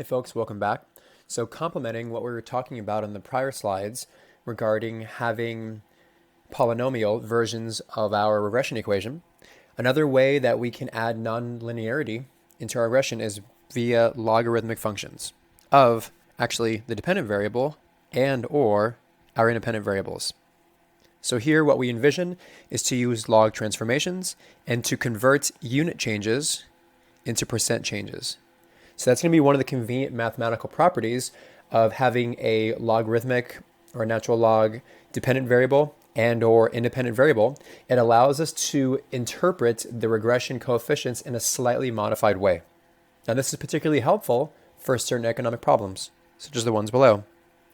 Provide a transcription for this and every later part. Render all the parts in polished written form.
Hey folks, welcome back. So complementing what we were talking about in the prior slides regarding having polynomial versions of our regression equation, another way that we can add nonlinearity into our regression is via logarithmic functions of actually the dependent variable and or our independent variables. So here what we envision is to use log transformations and to convert unit changes into percent changes. So that's going to be one of the convenient mathematical properties of having a logarithmic or natural log dependent variable and or independent variable. It allows us to interpret the regression coefficients in a slightly modified way. Now this is particularly helpful for certain economic problems, such as the ones below.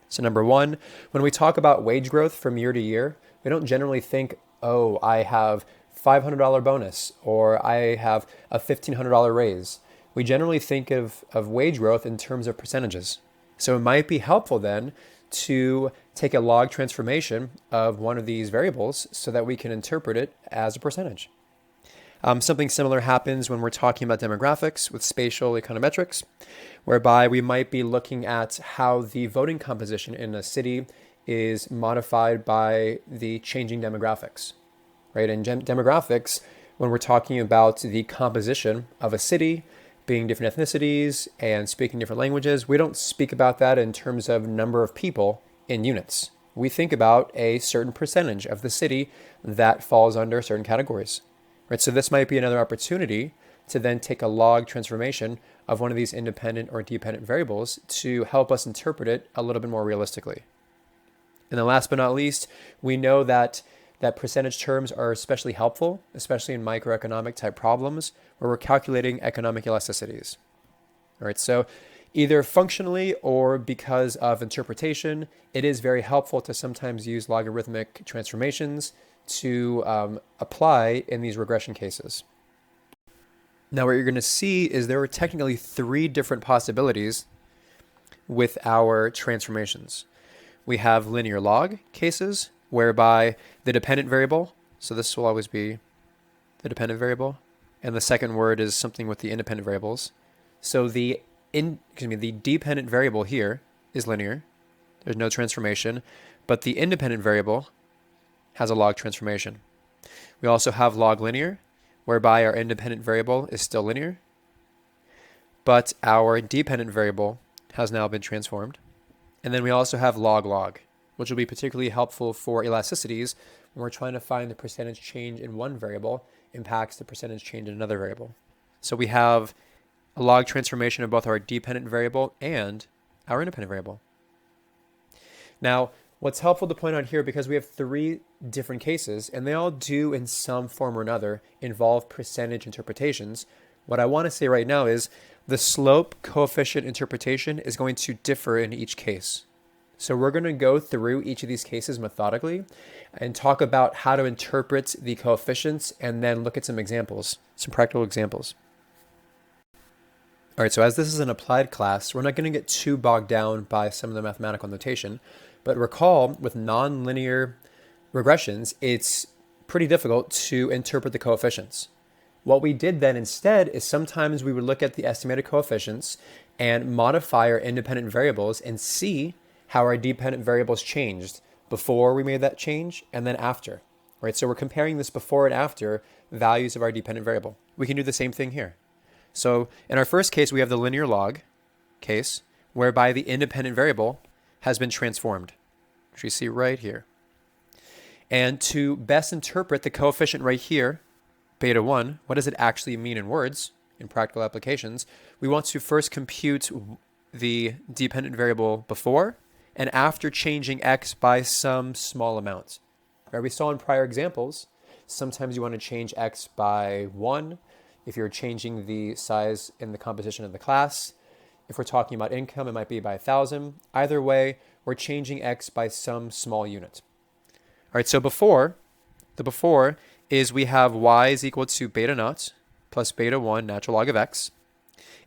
So number one, when we talk about wage growth from year to year, we don't generally think, oh, I have $500 bonus or I have a $1,500 raise. We generally think of wage growth in terms of percentages. So it might be helpful then to take a log transformation of one of these variables so that we can interpret it as a percentage. Something similar happens when we're talking about demographics with spatial econometrics, whereby we might be looking at how the voting composition in a city is modified by the changing demographics, right? In demographics, when we're talking about the composition of a city, being different ethnicities and speaking different languages, we don't speak about that in terms of number of people in units. We think about a certain percentage of the city that falls under certain categories, right? So this might be another opportunity to then take a log transformation of one of these independent or dependent variables to help us interpret it a little bit more realistically. And then last but not least, we know that percentage terms are especially helpful, especially in microeconomic type problems where we're calculating economic elasticities. All right, so either functionally or because of interpretation, it is very helpful to sometimes use logarithmic transformations to apply in these regression cases. Now what you're going to see is there are technically three different possibilities with our transformations. We have linear log cases, whereby the dependent variable, so this will always be the dependent variable, and the second word is something with the independent variables. So the dependent variable here is linear. There's no transformation, but the independent variable has a log transformation. We also have log linear, whereby our independent variable is still linear, but our dependent variable has now been transformed. And then we also have log, which will be particularly helpful for elasticities when we're trying to find the percentage change in one variable impacts the percentage change in another variable. So we have a log transformation of both our dependent variable and our independent variable. Now, what's helpful to point out here, because we have three different cases, and they all do in some form or another involve percentage interpretations, what I want to say right now is the slope coefficient interpretation is going to differ in each case. So we're going to go through each of these cases methodically and talk about how to interpret the coefficients and then look at some examples, some practical examples. All right, so as this is an applied class, we're not going to get too bogged down by some of the mathematical notation, but recall with nonlinear regressions, it's pretty difficult to interpret the coefficients. What we did then instead is sometimes we would look at the estimated coefficients and modify our independent variables and see how our dependent variables changed before we made that change and then after, right? So we're comparing this before and after values of our dependent variable. We can do the same thing here. So in our first case, we have the linear log case, whereby the independent variable has been transformed, which you see right here. And to best interpret the coefficient right here, beta 1, what does it actually mean in words, in practical applications? We want to first compute the dependent variable before and after changing x by some small amount. Right? We saw in prior examples, sometimes you want to change x by 1 if you're changing the size in the composition of the class. If we're talking about income, it might be by 1,000. Either way, we're changing x by some small unit. All right, so the before is we have y is equal to beta naught plus beta 1 natural log of x.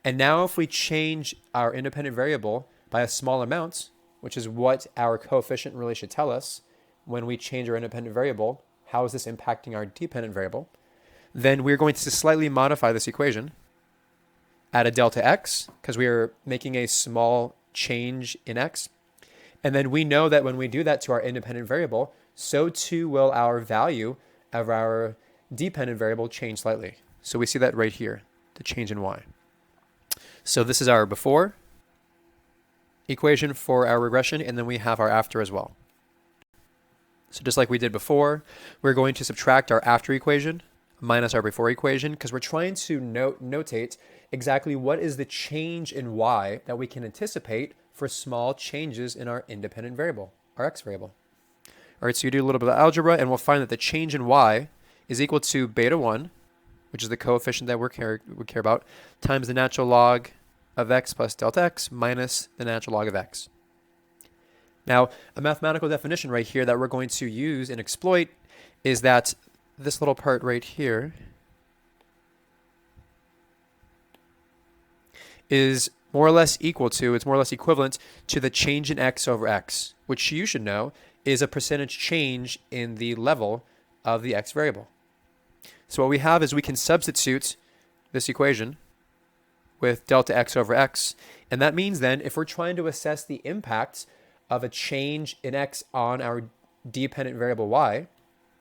And now if we change our independent variable by a small amount, which is what our coefficient really should tell us when we change our independent variable, how is this impacting our dependent variable, then we're going to slightly modify this equation at a delta x, because we are making a small change in x. And then we know that when we do that to our independent variable, so too will our value of our dependent variable change slightly. So we see that right here, the change in y. So this is our before equation for our regression, and then we have our after as well. So just like we did before, we're going to subtract our after equation minus our before equation, because we're trying to notate exactly what is the change in y that we can anticipate for small changes in our independent variable, our x variable. All right, so you do a little bit of algebra, and we'll find that the change in y is equal to beta 1, which is the coefficient that we care about, times the natural log of x plus delta x minus the natural log of x. Now, a mathematical definition right here that we're going to use and exploit is that this little part right here is more or less equal to, it's more or less equivalent to the change in x over x, which you should know is a percentage change in the level of the x variable. So what we have is we can substitute this equation with delta x over x, and that means then if we're trying to assess the impact of a change in x on our dependent variable y,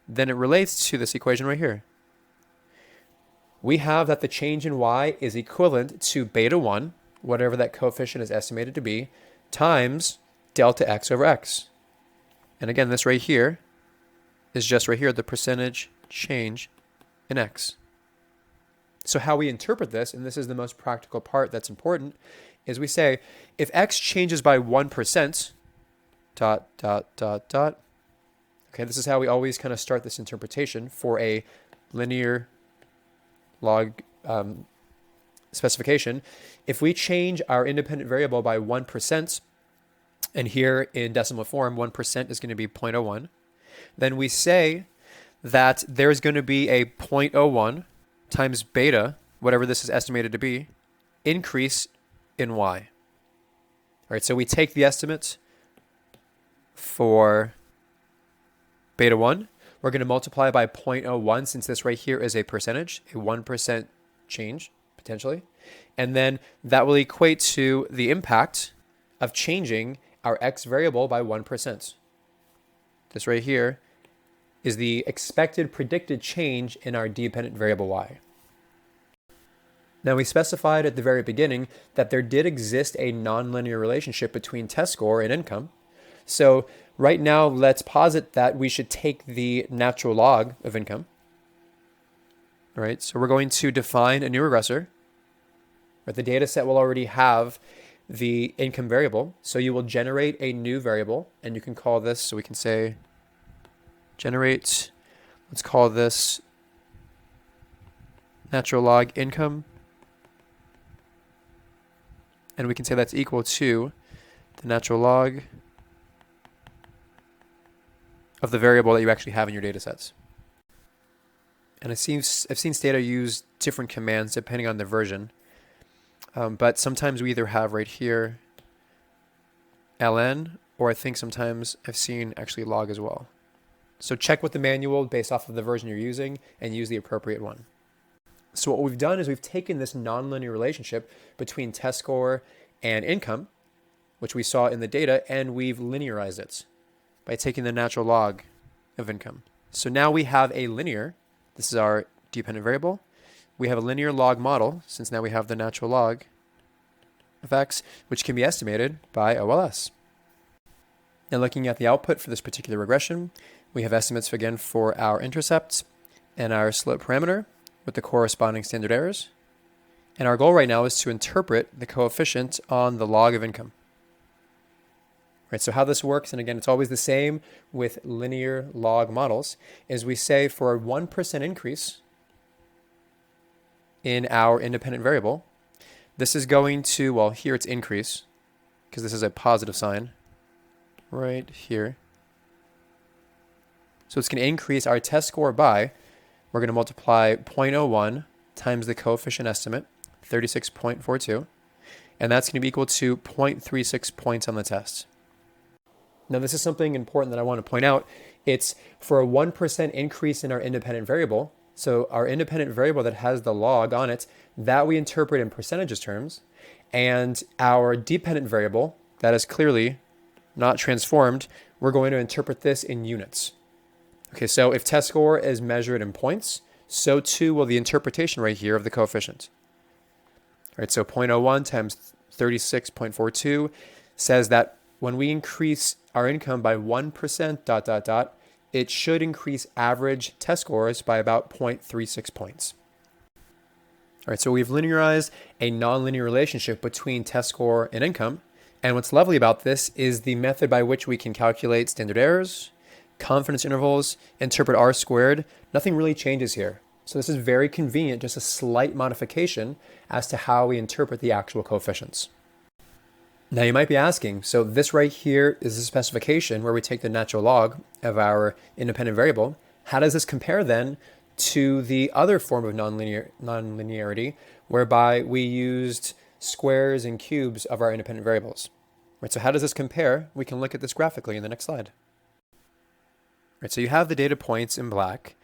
then it relates to this equation right here. We have that the change in y is equivalent to beta 1, whatever that coefficient is estimated to be, times delta x over x. And again, this right here is just right here, the percentage change in x. So how we interpret this, and this is the most practical part that's important, is we say, if x changes by 1%, dot, dot, dot, dot. Okay, this is how we always kind of start this interpretation for a linear log specification. If we change our independent variable by 1%, and here in decimal form, 1% is going to be 0.01, then we say that there's going to be a 0.01 times beta, whatever this is estimated to be, increase in y. All right, so we take the estimate for beta 1. We're going to multiply by 0.01 since this right here is a percentage, a 1% change, potentially. And then that will equate to the impact of changing our x variable by 1%. This right here is the expected predicted change in our dependent variable y. Now we specified at the very beginning that there did exist a nonlinear relationship between test score and income. So right now, let's posit that we should take the natural log of income. All right, so we're going to define a new regressor. Right, the data set will already have the income variable. So you will generate a new variable, and you can call this, so we can say generate, let's call this natural log income. And we can say that's equal to the natural log of the variable that you actually have in your data sets. And I've seen Stata use different commands depending on the version. But sometimes we either have right here ln, or I think sometimes I've seen actually log as well. So check with the manual based off of the version you're using and use the appropriate one. So what we've done is we've taken this nonlinear relationship between test score and income, which we saw in the data, and we've linearized it by taking the natural log of income. So now we have a linear, this is our dependent variable, we have a linear log model, since now we have the natural log of x, which can be estimated by OLS. Now looking at the output for this particular regression, we have estimates again for our intercept and our slope parameter with the corresponding standard errors. And our goal right now is to interpret the coefficient on the log of income. Right, so how this works, and again, it's always the same with linear log models, is we say for a 1% increase in our independent variable, this is going to, well, here it's increase, because this is a positive sign right here. So it's going to increase our test score by, we're going to multiply 0.01 times the coefficient estimate, 36.42, and that's going to be equal to 0.36 points on the test. Now, this is something important that I want to point out. It's for a 1% increase in our independent variable, So our independent variable that has the log on it, that we interpret in percentages terms, and our dependent variable that is clearly not transformed, we're going to interpret this in units. Okay, so if test score is measured in points, so too will the interpretation right here of the coefficient. All right, so 0.01 times 36.42 says that when we increase our income by 1%, ... it should increase average test scores by about 0.36 points. All right, so we've linearized a nonlinear relationship between test score and income. And what's lovely about this is the method by which we can calculate standard errors, confidence intervals, interpret R squared. Nothing really changes here. So this is very convenient, just a slight modification as to how we interpret the actual coefficients. Now you might be asking, so this right here is the specification where we take the natural log of our independent variable. How does this compare then to the other form of nonlinearity, whereby we used squares and cubes of our independent variables? Right, so how does this compare? We can look at this graphically in the next slide. Right, so you have the data points in black.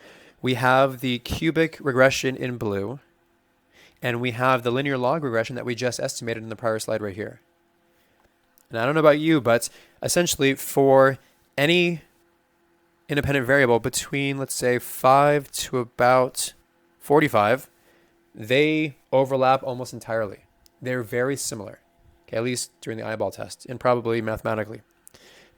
We have the cubic regression in blue, and we have the linear log regression that we just estimated in the prior slide right here. And I don't know about you, but essentially for any independent variable between, let's say, 5 to about 45, they overlap almost entirely. They're very similar, okay, at least during the eyeball test and probably mathematically.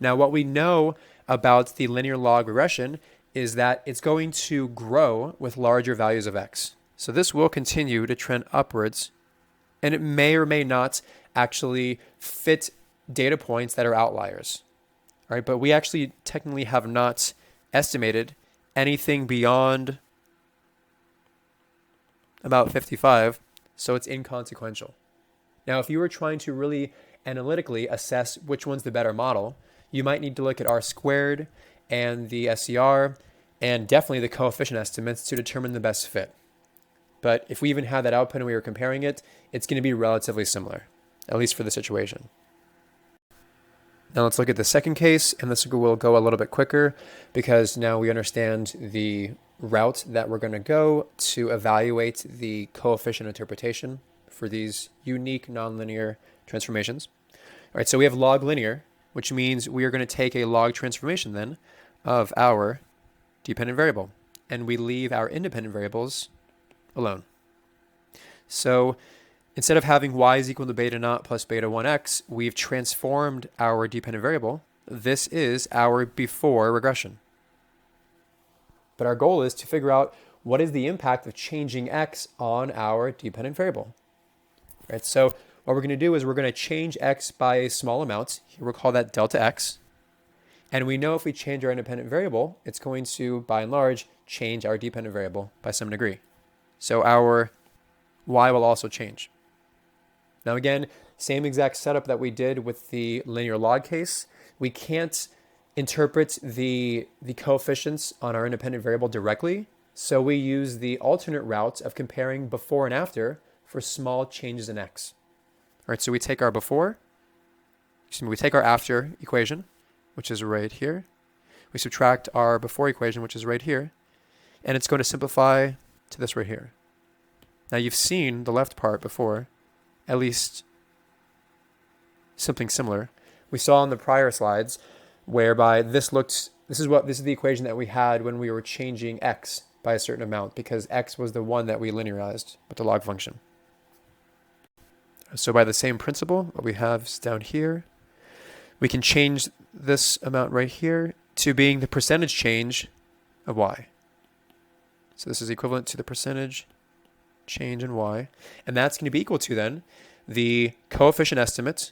Now, what we know about the linear log regression is that it's going to grow with larger values of x. So this will continue to trend upwards, and it may or may not actually fit data points that are outliers. All right, but we actually technically have not estimated anything beyond about 55, so it's inconsequential. Now, if you were trying to really analytically assess which one's the better model, you might need to look at R squared and the SCR and definitely the coefficient estimates to determine the best fit. But if we even had that output and we were comparing it, it's going to be relatively similar, at least for the situation. Now let's look at the second case, and this will go a little bit quicker because now we understand the route that we're going to go to evaluate the coefficient interpretation for these unique nonlinear transformations. All right, so we have log linear, which means we are going to take a log transformation then of our dependent variable, and we leave our independent variables alone. So instead of having y is equal to beta naught plus beta 1x, we've transformed our dependent variable. This is our before regression. But our goal is to figure out what is the impact of changing x on our dependent variable. Right, so what we're going to do is we're going to change x by a small amount. Here we'll call that delta x. And we know if we change our independent variable, it's going to, by and large, change our dependent variable by some degree. So our y will also change. Now again, same exact setup that we did with the linear log case. We can't interpret the coefficients on our independent variable directly, so we use the alternate route of comparing before and after for small changes in x. All right, so we take our after equation, which is right here. We subtract our before equation, which is right here, and it's going to simplify to this right here. Now you've seen the left part before, at least something similar. We saw in the prior slides whereby this is the equation that we had when we were changing x by a certain amount, because x was the one that we linearized with the log function. So by the same principle, what we have is down here, we can change this amount right here to being the percentage change of y. So this is equivalent to the percentage change in y, and that's going to be equal to then the coefficient estimate,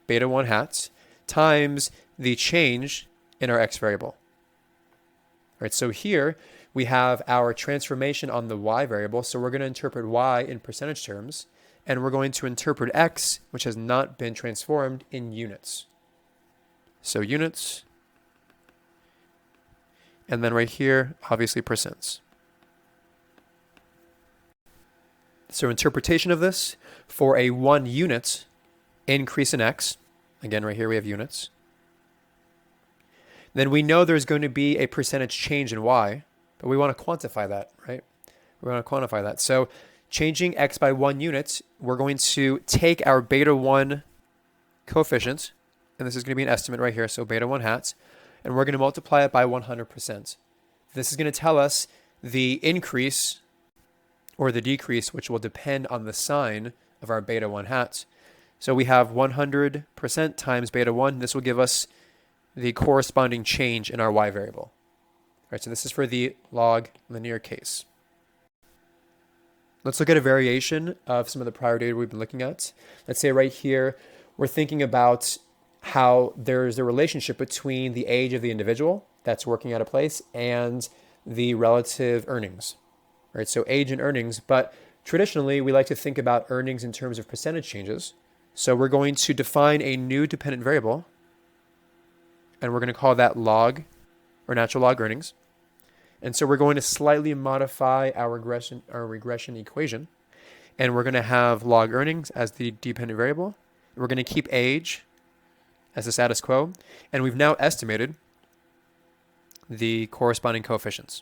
beta 1 hats, times the change in our x variable. All right, so here we have our transformation on the y variable, so we're going to interpret y in percentage terms, and we're going to interpret x, which has not been transformed, in units. So units, and then right here, obviously percents. So interpretation of this for a 1 unit increase in x, again right here we have units, then we know there's going to be a percentage change in y, but we want to quantify that, right? We're going to quantify that. So changing x by 1 unit, we're going to take our beta 1 coefficient, and this is going to be an estimate right here, so beta 1 hat, and we're going to multiply it by 100%. This is going to tell us the increase or the decrease, which will depend on the sign of our beta 1 hat. So we have 100% times beta 1. This will give us the corresponding change in our y variable. All right, so this is for the log linear case. Let's look at a variation of some of the prior data we've been looking at. Let's say right here, we're thinking about how there's a relationship between the age of the individual that's working at a place and the relative earnings. Right, so age and earnings, but traditionally we like to think about earnings in terms of percentage changes. So we're going to define a new dependent variable, and we're going to call that log or natural log earnings. And so we're going to slightly modify our regression equation, and we're going to have log earnings as the dependent variable. We're going to keep age as the status quo, and we've now estimated the corresponding coefficients.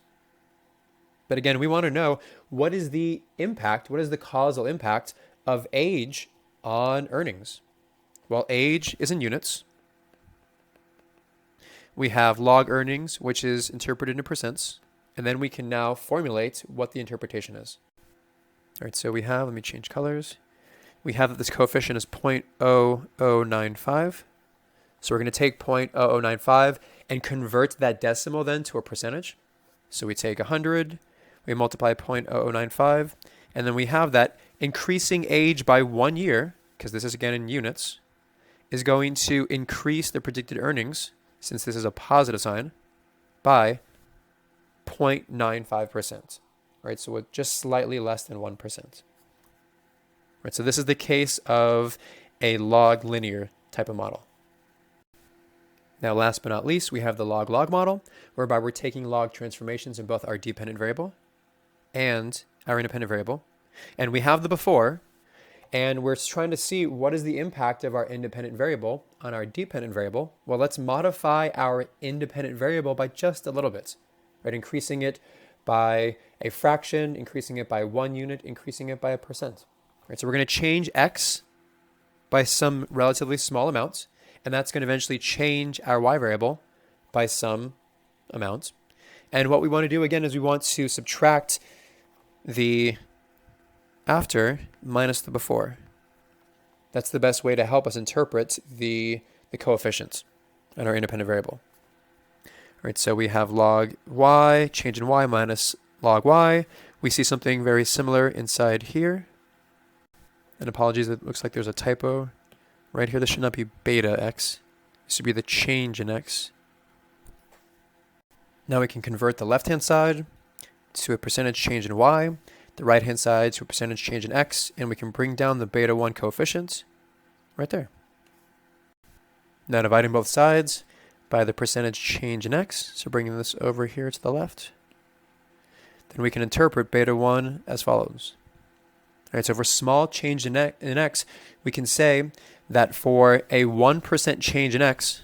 But again, we want to know what is the impact, what is the causal impact of age on earnings? Well, age is in units. We have log earnings, which is interpreted in percents, and then we can now formulate what the interpretation is. All right, so we have, let me change colors. We have that this coefficient is 0.0095. So we're going to take 0.0095 and convert that decimal then to a percentage. So we take 100, we multiply 0.0095, and then we have that increasing age by 1 year, because this is again in units, is going to increase the predicted earnings, since this is a positive sign, by 0.95%. Right, so with just slightly less than 1%. Right, so this is the case of a log linear type of model. Now, last but not least, we have the log-log model, whereby we're taking log transformations in both our dependent variable and our independent variable. And we have the before, and we're trying to see what is the impact of our independent variable on our dependent variable. Well, let's modify our independent variable by just a little bit, right? Increasing it by a fraction, increasing it by 1 unit, increasing it by a percent. Right, so we're going to change x by some relatively small amount, and that's going to eventually change our y variable by some amount. And what we want to do again is we want to subtract the after minus the before. That's the best way to help us interpret the coefficients in our independent variable. All right, so we have log y, change in y minus log y. We see something very similar inside here. And apologies, it looks like there's a typo right here. This should not be beta x. This should be the change in x. Now we can convert the left-hand side to a percentage change in y, the right-hand side to a percentage change in x, and we can bring down the beta 1 coefficient right there. Now dividing both sides by the percentage change in x, so bringing this over here to the left, then we can interpret beta 1 as follows. All right, so for small change in x, we can say that for a 1% change in x,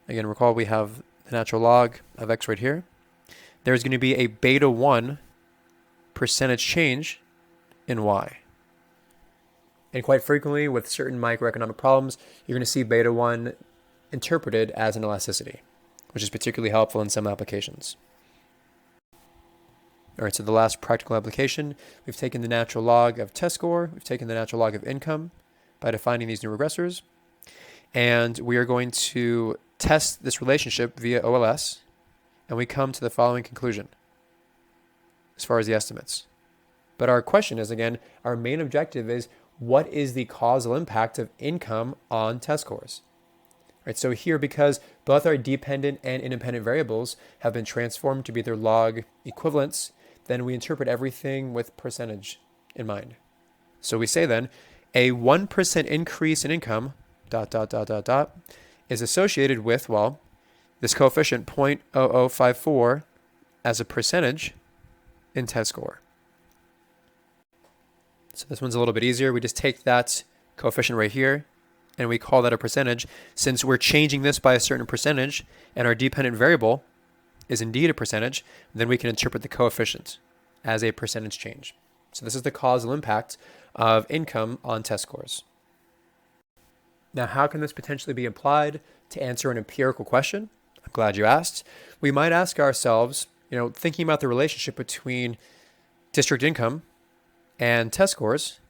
again, recall we have the natural log of x right here, there's going to be a beta 1 percentage change in y. And quite frequently with certain microeconomic problems, you're going to see beta 1 interpreted as an elasticity, which is particularly helpful in some applications. All right, so the last practical application, we've taken the natural log of test score, we've taken the natural log of income by defining these new regressors, and we are going to test this relationship via OLS, and we come to the following conclusion as far as the estimates. But our question is, again, our main objective is, what is the causal impact of income on test scores? Right, so here, because both our dependent and independent variables have been transformed to be their log equivalents, then we interpret everything with percentage in mind. So we say then, a 1% increase in income, is associated with, well, this coefficient 0.0054 as a percentage in test score. So this one's a little bit easier. We just take that coefficient right here, and we call that a percentage. Since we're changing this by a certain percentage, and our dependent variable is indeed a percentage, then we can interpret the coefficient as a percentage change. So this is the causal impact of income on test scores. Now, how can this potentially be applied to answer an empirical question? I'm glad you asked. We might ask ourselves, thinking about the relationship between district income and test scores,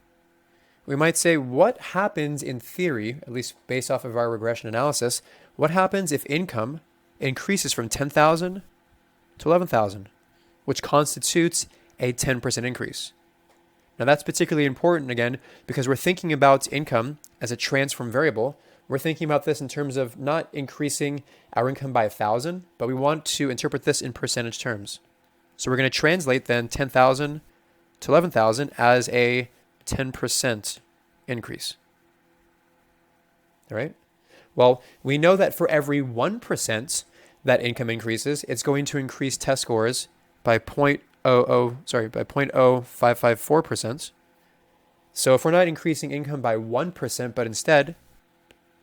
we might say, what happens in theory, at least based off of our regression analysis, what happens if income increases from 10,000 to 11,000, which constitutes a 10% increase? Now that's particularly important, again, because we're thinking about income as a transform variable. We're thinking about this in terms of not increasing our income by 1,000, but we want to interpret this in percentage terms. So we're going to translate then 10,000 to 11,000 as a 10% increase. All right? Well, we know that for every 1% that income increases, it's going to increase test scores by 0.0554%. So if we're not increasing income by 1%, but instead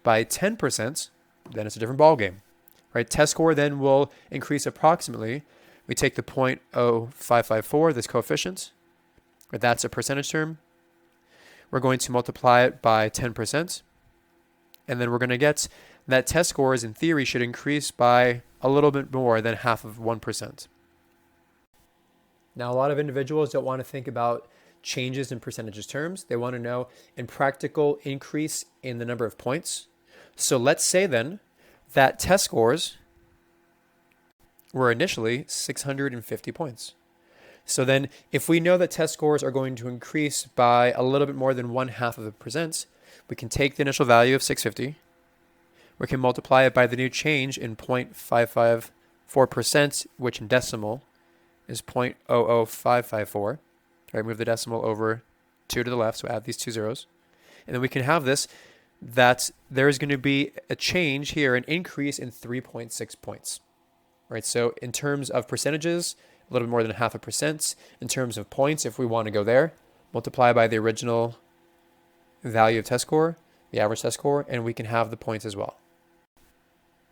by 10%, then it's a different ballgame, right? Test score then will increase approximately. We take the 0.0554, this coefficient, right? That's a percentage term. We're going to multiply it by 10%. And then we're going to get that test scores in theory should increase by a little bit more than half of 1%. Now, a lot of individuals don't want to think about changes in percentages terms. They want to know in practical increase in the number of points. So let's say then that test scores were initially 650 points. So then if we know that test scores are going to increase by a little bit more than 0.5%, we can take the initial value of 650. We can multiply it by the new change in 0.554%, which in decimal is 0.00554. Right, move the decimal over 2 to the left, so add these two zeros. And then we can have this, that there is going to be a change here, an increase in 3.6 points. Right, so in terms of percentages, a little bit more than 0.5%. In terms of points, if we want to go there, multiply by the original value of test score, the average test score, and we can have the points as well.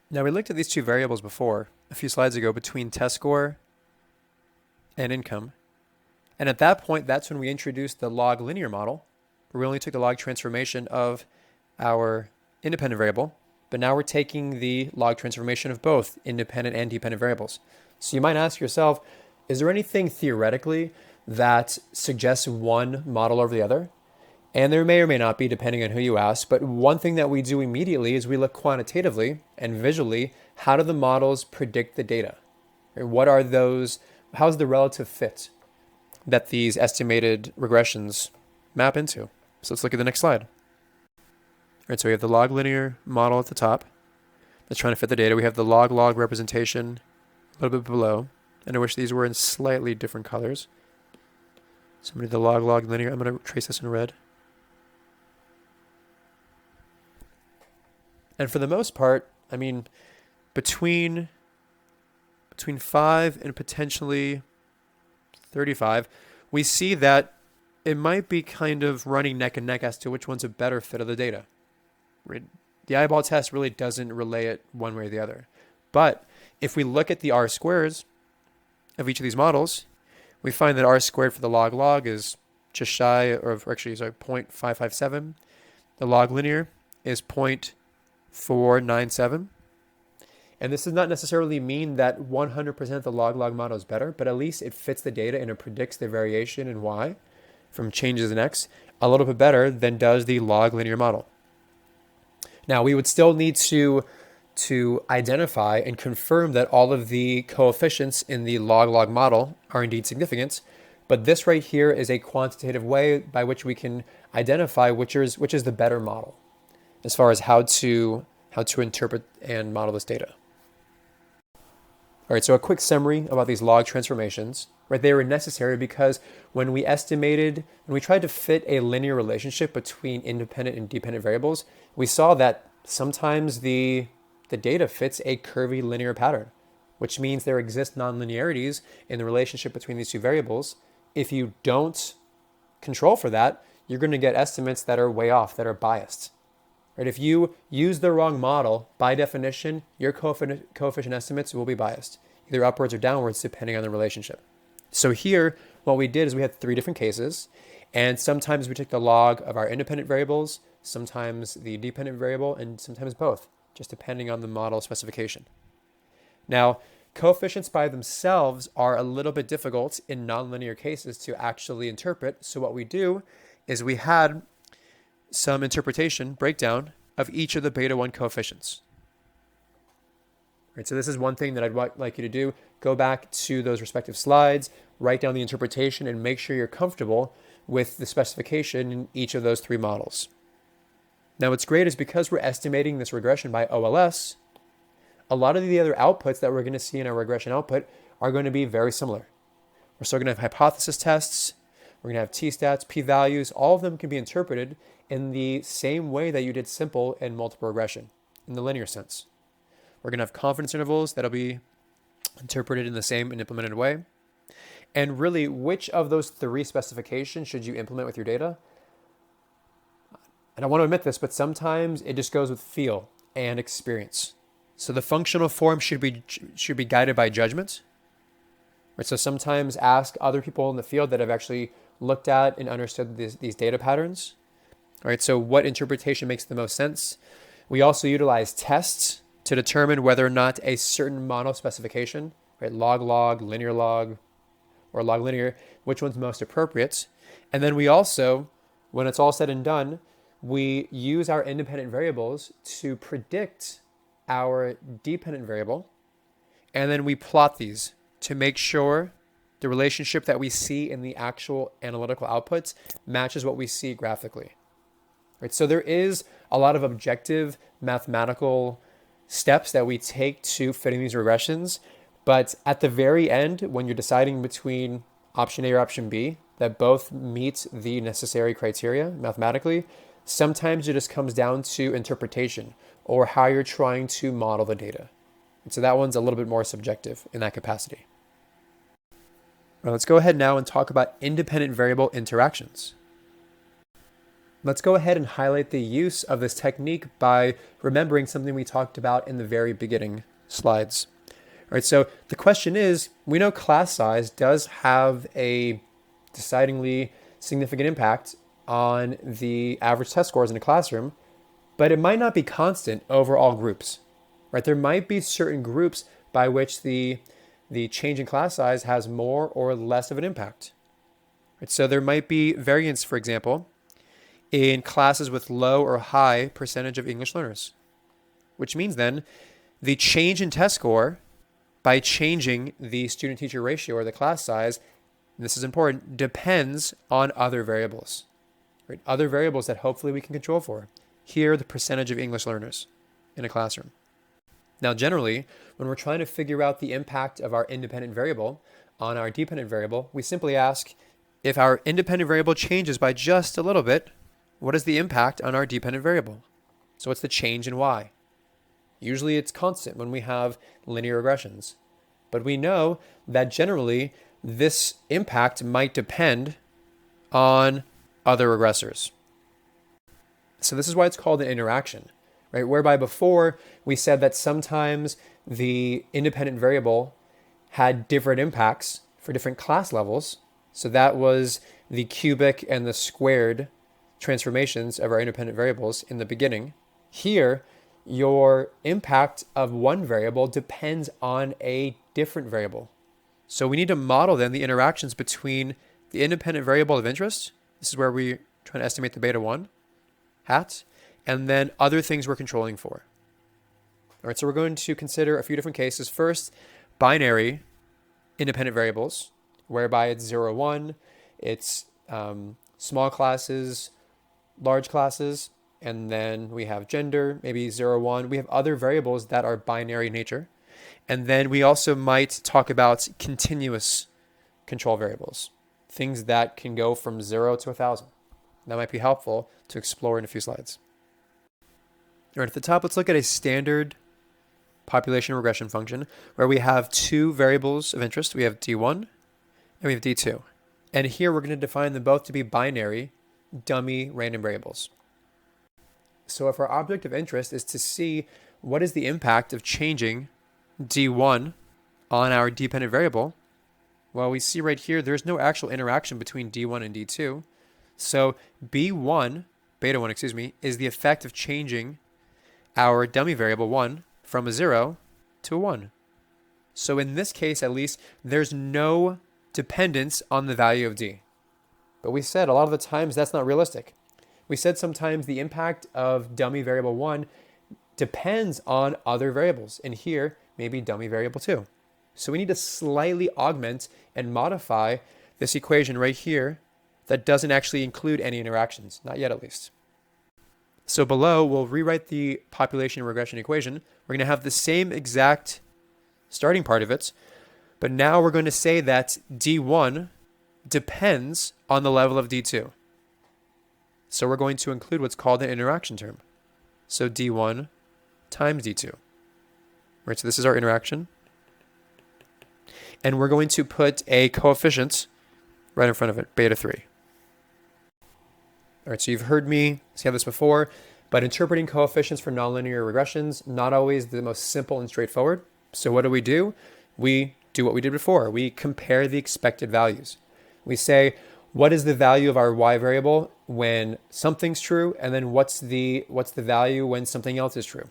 Now, we looked at these two variables before, a few slides ago, between test score and income. And at that point, that's when we introduced the log linear model, where we only took the log transformation of our independent variable, but now we're taking the log transformation of both independent and dependent variables. So you might ask yourself, is there anything theoretically that suggests one model over the other? And there may or may not be, depending on who you ask. But one thing that we do immediately is we look quantitatively and visually, how do the models predict the data? What are those, how's the relative fit that these estimated regressions map into? So let's look at the next slide. All right, so we have the log linear model at the top that's trying to fit the data. We have the log representation a little bit below. And I wish these were in slightly different colors. So I'm going to do the log linear. I'm going to trace this in red. And for the most part, I mean, between 5 and potentially 35, we see that it might be kind of running neck and neck as to which one's a better fit of the data. The eyeball test really doesn't relay it one way or the other. But if we look at the R squares of each of these models, we find that R squared for the log is just shy of, actually, sorry, 0.557. The log linear is 0.497. And this does not necessarily mean that 100% of the log model is better, but at least it fits the data and it predicts the variation in Y from changes in X a little bit better than does the log linear model. Now, we would still need to identify and confirm that all of the coefficients in the log model are indeed significant, but this right here is a quantitative way by which we can identify which is the better model as far as how to interpret and model this data. All right, so a quick summary about these log transformations. Right, they were necessary because when we tried to fit a linear relationship between independent and dependent variables, we saw that sometimes the data fits a curvy linear pattern, which means there exist nonlinearities in the relationship between these two variables. If you don't control for that, you're going to get estimates that are way off, that are biased. Right? If you use the wrong model, by definition, your coefficient estimates will be biased, either upwards or downwards, depending on the relationship. So here, what we did is we had three different cases, and sometimes we took the log of our independent variables, sometimes the dependent variable, and sometimes both, just depending on the model specification. Now, coefficients by themselves are a little bit difficult in nonlinear cases to actually interpret. So what we do is we had some interpretation breakdown of each of the beta 1 coefficients. Right, so this is one thing that I'd like you to do. Go back to those respective slides, write down the interpretation, and make sure you're comfortable with the specification in each of those three models. Now, what's great is because we're estimating this regression by OLS, a lot of the other outputs that we're going to see in our regression output are going to be very similar. We're still going to have hypothesis tests, we're going to have t-stats, p-values, all of them can be interpreted in the same way that you did simple and multiple regression, in the linear sense. We're going to have confidence intervals that'll be interpreted in the same and implemented way. And really, which of those three specifications should you implement with your data? And I want to admit this, but sometimes it just goes with feel and experience. So the functional form should be guided by judgment. Right? So sometimes ask other people in the field that have actually looked at and understood these data patterns. All right, so what interpretation makes the most sense? We also utilize tests to determine whether or not a certain model specification, right, log, linear log, or log linear, which one's most appropriate. And then we also, when it's all said and done, we use our independent variables to predict our dependent variable, and then we plot these to make sure the relationship that we see in the actual analytical outputs matches what we see graphically. Right? So there is a lot of objective mathematical steps that we take to fitting these regressions, but at the very end, when you're deciding between option A or option B, that both meet the necessary criteria mathematically, sometimes it just comes down to interpretation or how you're trying to model the data. And so that one's a little bit more subjective in that capacity. Well, let's go ahead now and talk about independent variable interactions. Let's go ahead and highlight the use of this technique by remembering something we talked about in the very beginning slides. All right, so the question is, we know class size does have a decidingly significant impact on the average test scores in a classroom, but it might not be constant over all groups, right? There might be certain groups by which the change in class size has more or less of an impact. Right? So there might be variance, for example, in classes with low or high percentage of English learners, which means then the change in test score by changing the student-teacher ratio or the class size, and this is important, depends on other variables, right? Other variables that hopefully we can control for. Here, the percentage of English learners in a classroom. Now, generally, when we're trying to figure out the impact of our independent variable on our dependent variable, we simply ask, if our independent variable changes by just a little bit, what is the impact on our dependent variable? So what's the change in y? Usually it's constant when we have linear regressions. But we know that generally this impact might depend on other regressors. So this is why it's called an interaction, right? Whereby before we said that sometimes the independent variable had different impacts for different class levels. So that was the cubic and the squared transformations of our independent variables in the beginning. Here, your impact of one variable depends on a different variable. So we need to model then the interactions between the independent variable of interest. This is where we're trying to estimate the beta 1 hat, and then other things we're controlling for. All right, so we're going to consider a few different cases. First, binary independent variables, whereby it's 0, 1, it's small classes, large classes, and then we have gender, maybe 0, 1. We have other variables that are binary in nature. And then we also might talk about continuous control variables, things that can go from 0 to 1,000. That might be helpful to explore in a few slides. All right, at the top, let's look at a standard population regression function where we have two variables of interest. We have D1 and we have D2. And here we're going to define them both to be binary, dummy random variables. So if our object of interest is to see what is the impact of changing D1 on our dependent variable, Well, we see right here, there's no actual interaction between D1 and D2. So B1, beta 1, excuse me, is the effect of changing our dummy variable 1 from a 0 to a 1. So in this case, at least, there's no dependence on the value of D. But we said a lot of the times that's not realistic. We said sometimes the impact of dummy variable 1 depends on other variables. And here, maybe dummy variable 2. So we need to slightly augment and modify this equation right here that doesn't actually include any interactions, not yet at least. So below, we'll rewrite the population regression equation. We're going to have the same exact starting part of it, but now we're going to say that D1 depends on the level of D2. So we're going to include what's called an interaction term. So D1 times D2. Right, so this is our interaction. And we're going to put a coefficient right in front of it, beta 3. All right, so you've heard me say this before, but interpreting coefficients for nonlinear regressions, not always the most simple and straightforward. So what do? We do what we did before. We compare the expected values. We say, what is the value of our y variable when something's true, and then what's the value when something else is true?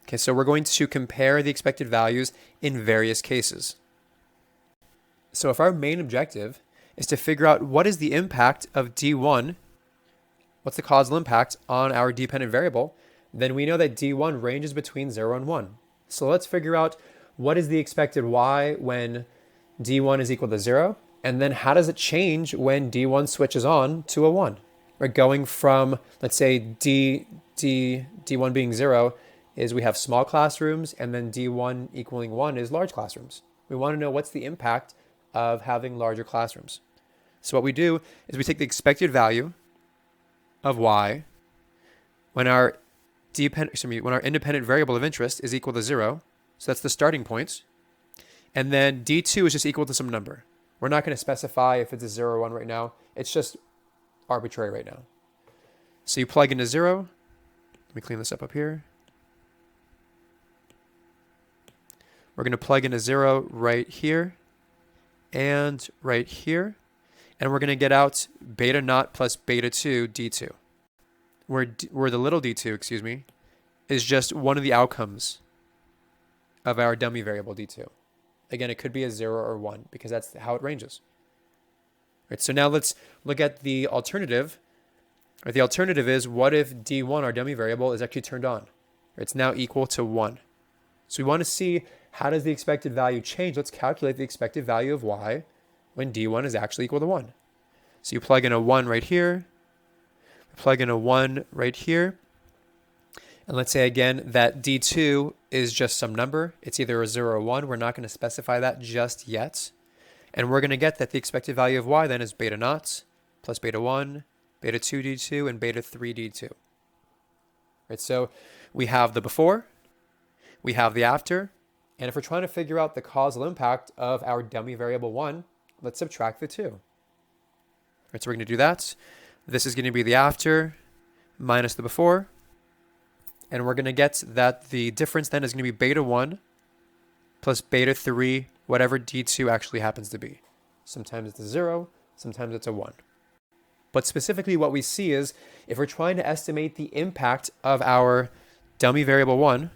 Okay, so we're going to compare the expected values in various cases. So if our main objective is to figure out what is the impact of D1, what's the causal impact on our dependent variable, then we know that D1 ranges between 0 and 1. So let's figure out what is the expected y when D1 is equal to 0, and then how does it change when D1 switches on to a 1? We're going from, let's say, D1 being 0 is we have small classrooms, and then D1 equaling 1 is large classrooms. We want to know what's the impact of having larger classrooms. So what we do is we take the expected value of y when our independent variable of interest is equal to 0. So that's the starting point. And then D2 is just equal to some number. We're not going to specify if it's a 0 or 1 right now. It's just arbitrary right now. So you plug in a 0. Let me clean this up here. We're going to plug in a 0 right here and right here. And we're going to get out beta naught plus beta 2 D2. Where the little d2, is just one of the outcomes of our dummy variable d2. Again, it could be a 0 or 1 because that's how it ranges. Right, so now let's look at the alternative. Right, the alternative is, what if d1, our dummy variable, is actually turned on? It's now equal to 1. So we want to see, how does the expected value change? Let's calculate the expected value of y when d1 is actually equal to 1. So you plug in a 1 right here. Plug in a 1 right here. And let's say again that D2 is just some number. It's either a 0 or 1. We're not going to specify that just yet. And we're going to get that the expected value of y then is beta naught plus beta 1, beta 2 D2, and beta 3 D2. Right, so we have the before, we have the after, and if we're trying to figure out the causal impact of our dummy variable 1, let's subtract the 2. Right, so we're going to do that. This is going to be the after minus the before. And we're going to get that the difference then is going to be beta 1 plus beta 3, whatever D2 actually happens to be. Sometimes it's a 0, sometimes it's a 1. But specifically what we see is, if we're trying to estimate the impact of our dummy variable 1,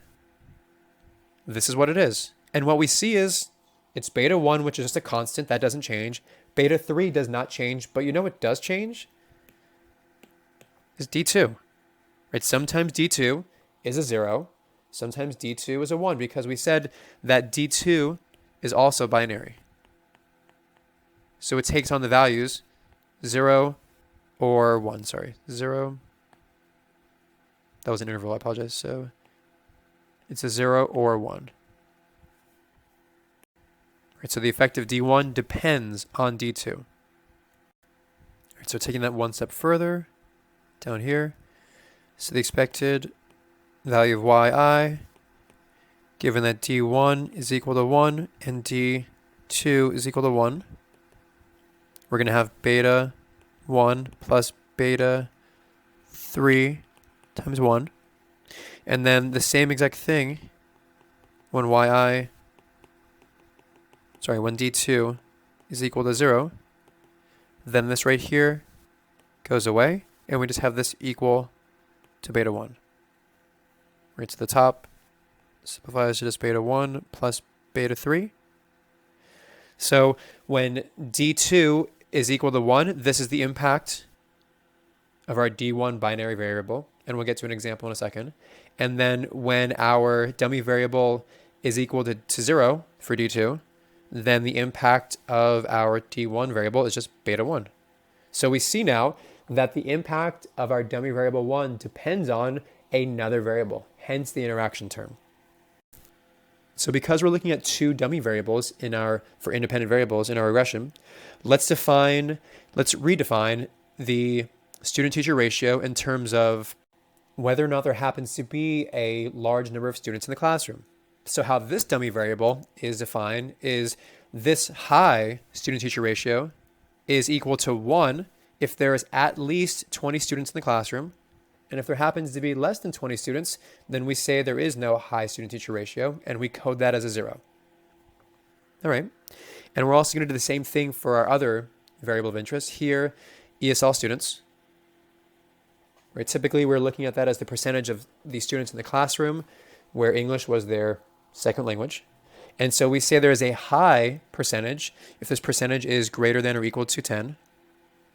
this is what it is. And what we see is, it's beta 1, which is just a constant, that doesn't change. Beta 3 does not change, but you know what does change? Is D2. Right? Sometimes D2 is a 0, sometimes D2 is a 1, because we said that D2 is also binary. So it takes on the values 0 or 1, 0. That was an interval, I apologize. So it's a 0 or 1. Right, so the effect of D1 depends on D2. Right, so taking that one step further, down here, so the expected value of yi, given that D1 is equal to 1 and D2 is equal to 1, we're going to have beta 1 plus beta 3 times 1. And then the same exact thing when when D2 is equal to 0, then this right here goes away, and we just have this equal to beta 1. Right to the top simplifies to just beta 1 plus beta 3. So when d2 is equal to 1, this is the impact of our d1 binary variable, and we'll get to an example in a second. And then when our dummy variable is equal to 0 for d2, then the impact of our d1 variable is just beta 1. So we see now that the impact of our dummy variable 1 depends on another variable, hence the interaction term. So because we're looking at two dummy variables for independent variables in our regression, let's redefine the student-teacher ratio in terms of whether or not there happens to be a large number of students in the classroom. So how this dummy variable is defined is this high student-teacher ratio is equal to 1 if there is at least 20 students in the classroom. And if there happens to be less than 20 students, then we say there is no high student-teacher ratio, and we code that as a 0. All right. And we're also going to do the same thing for our other variable of interest here, ESL students. Right. Typically, we're looking at that as the percentage of the students in the classroom where English was their second language. And so we say there is a high percentage if this percentage is greater than or equal to 10.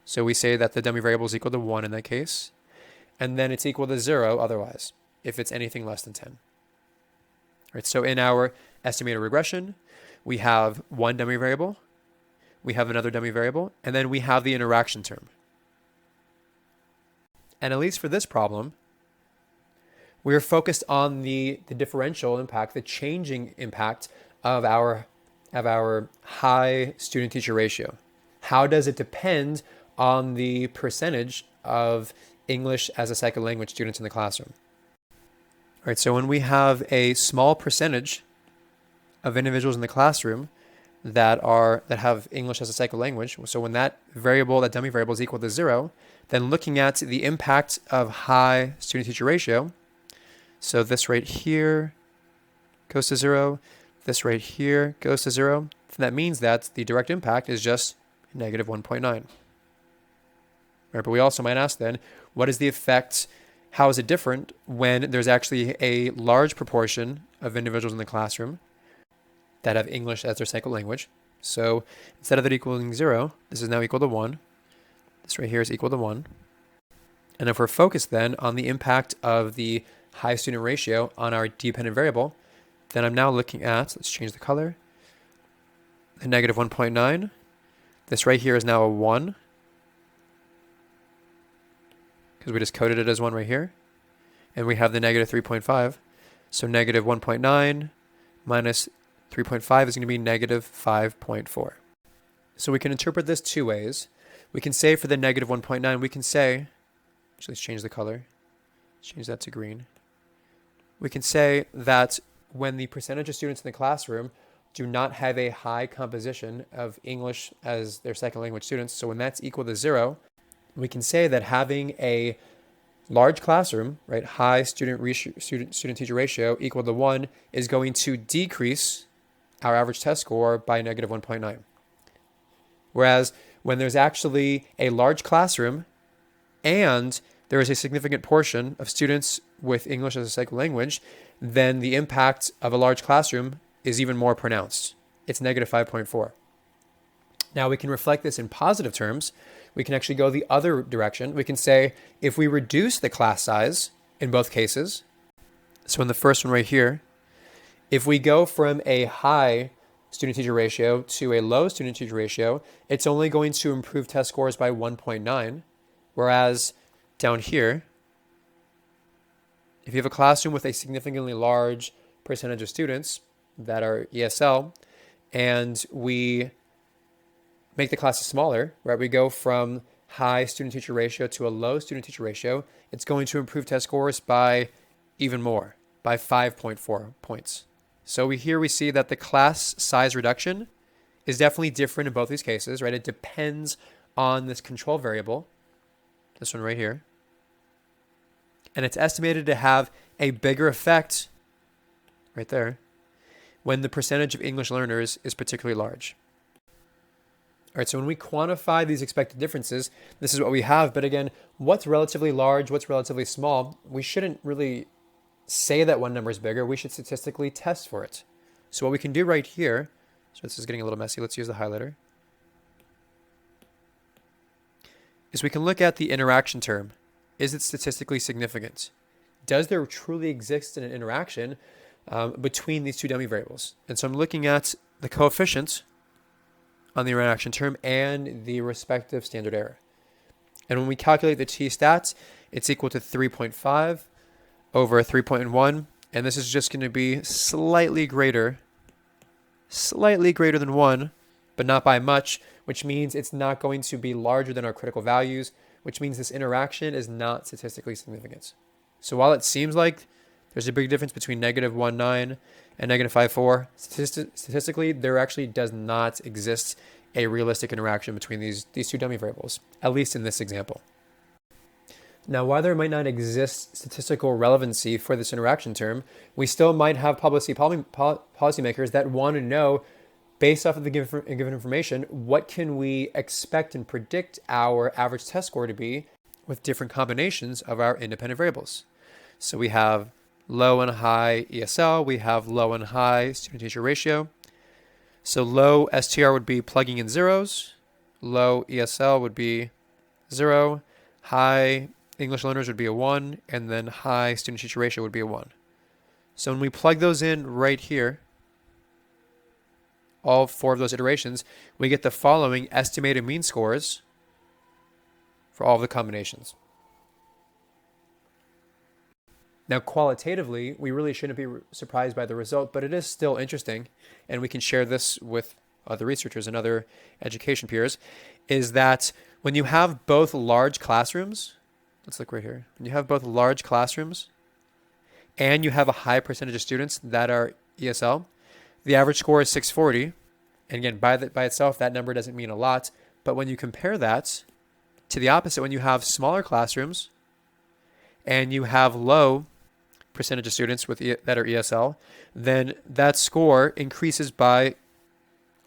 So we say that the dummy variable is equal to 1 in that case. And then it's equal to 0 otherwise, if it's anything less than 10. All right, so in our estimated regression, we have one dummy variable, we have another dummy variable, and then we have the interaction term. And at least for this problem, we are focused on the differential impact, the changing impact of our high student-teacher ratio. How does it depend on the percentage of English as a second language students in the classroom? All right, so when we have a small percentage of individuals in the classroom that have English as a second language, so when that dummy variable is equal to 0, then looking at the impact of high student-teacher ratio, so this right here goes to 0, this right here goes to 0, then that means that the direct impact is just negative 1.9. Right, but we also might ask then, what is the effect? How is it different when there's actually a large proportion of individuals in the classroom that have English as their second language? So instead of it equaling 0, this is now equal to 1. This right here is equal to 1. And if we're focused then on the impact of the high student ratio on our dependent variable, then I'm now looking at, let's change the color, a negative 1.9. This right here is now a 1, because we just coded it as 1 right here. And we have the negative 3.5. So negative 1.9 minus 3.5 is going to be negative 5.4. So we can interpret this two ways. We can say for the negative 1.9, we can say, actually let's change the color, change that to green. We can say that when the percentage of students in the classroom do not have a high composition of English as their second language students, so when that's equal to 0, we can say that having a large classroom, right, high student-teacher ratio equal to 1 is going to decrease our average test score by negative 1.9. Whereas when there's actually a large classroom and there is a significant portion of students with English as a second language, then the impact of a large classroom is even more pronounced. It's negative 5.4. Now we can reflect this in positive terms. We can actually go the other direction. We can say if we reduce the class size in both cases, so in the first one right here, if we go from a high student-teacher ratio to a low student-teacher ratio, it's only going to improve test scores by 1.9, whereas down here, if you have a classroom with a significantly large percentage of students that are ESL, and we make the classes smaller, right? We go from high student-teacher ratio to a low student-teacher ratio, it's going to improve test scores by even more, by 5.4 points. So here we see that the class size reduction is definitely different in both these cases, right? It depends on this control variable, this one right here. And it's estimated to have a bigger effect right there when the percentage of English learners is particularly large. All right, so when we quantify these expected differences, this is what we have. But again, what's relatively large, what's relatively small? We shouldn't really say that one number is bigger. We should statistically test for it. So what we can do right here, so this is getting a little messy. Let's use the highlighter. Is we can look at the interaction term. Is it statistically significant? Does there truly exist an interaction between these two dummy variables? And so I'm looking at the coefficient on the interaction term and the respective standard error. And when we calculate the t-stats, it's equal to 3.5 over 3.1. And this is just going to be slightly greater than 1, but not by much, which means it's not going to be larger than our critical values, which means this interaction is not statistically significant. So while it seems like there's a big difference between -1.9 and -5.4, statistically, there actually does not exist a realistic interaction between these two dummy variables, at least in this example. Now, while there might not exist statistical relevancy for this interaction term, we still might have policymakers that want to know, based off of the given information, what can we expect and predict our average test score to be with different combinations of our independent variables. So we have low and high ESL, we have low and high student-teacher ratio. So low STR would be plugging in zeros, low ESL would be 0, high English learners would be a 1, and then high student-teacher ratio would be a 1. So when we plug those in right here, all 4 of those iterations, we get the following estimated mean scores for all of the combinations. Now, qualitatively, we really shouldn't be surprised by the result, but it is still interesting, and we can share this with other researchers and other education peers, is that when you have both large classrooms, let's look right here, when you have both large classrooms and you have a high percentage of students that are ESL, the average score is 640. And again, by itself, that number doesn't mean a lot, but when you compare that to the opposite, when you have smaller classrooms and you have low percentage of students that are ESL, then that score increases by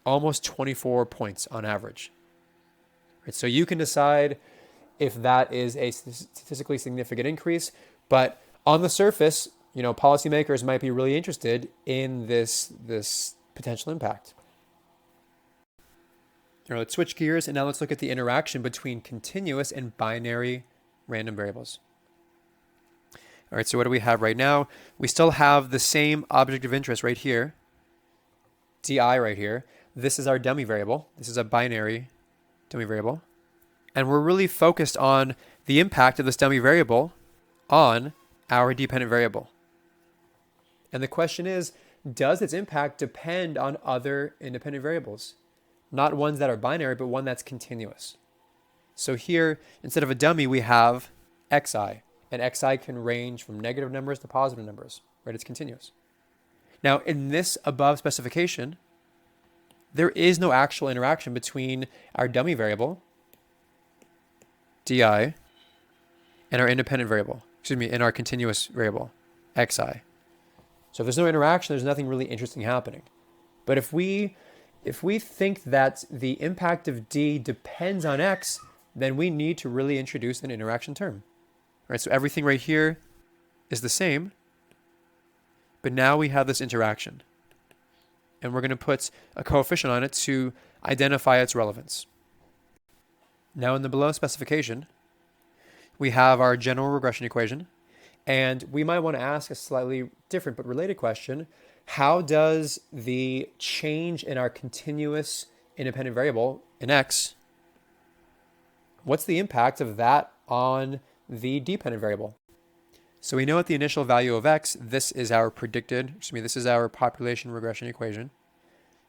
almost 24 points on average. Right? So you can decide if that is a statistically significant increase, but on the surface, policymakers might be really interested in this potential impact. All right, let's switch gears and now let's look at the interaction between continuous and binary random variables. All right, so what do we have right now? We still have the same object of interest right here, di right here. This is our dummy variable. This is a binary dummy variable. And we're really focused on the impact of this dummy variable on our dependent variable. And the question is, does its impact depend on other independent variables? Not ones that are binary, but one that's continuous. So here, instead of a dummy, we have xi. And xi can range from negative numbers to positive numbers, right? It's continuous. Now, in this above specification, there is no actual interaction between our dummy variable, di, and our independent variable, and our continuous variable, xi. So if there's no interaction, there's nothing really interesting happening. But if we think that the impact of d depends on x, then we need to really introduce an interaction term. All right, so everything right here is the same, but now we have this interaction. And we're going to put a coefficient on it to identify its relevance. Now in the below specification, we have our general regression equation, and we might want to ask a slightly different but related question. How does the change in our continuous independent variable in x, what's the impact of that on the dependent variable? So we know at the initial value of x, this is our this is our population regression equation,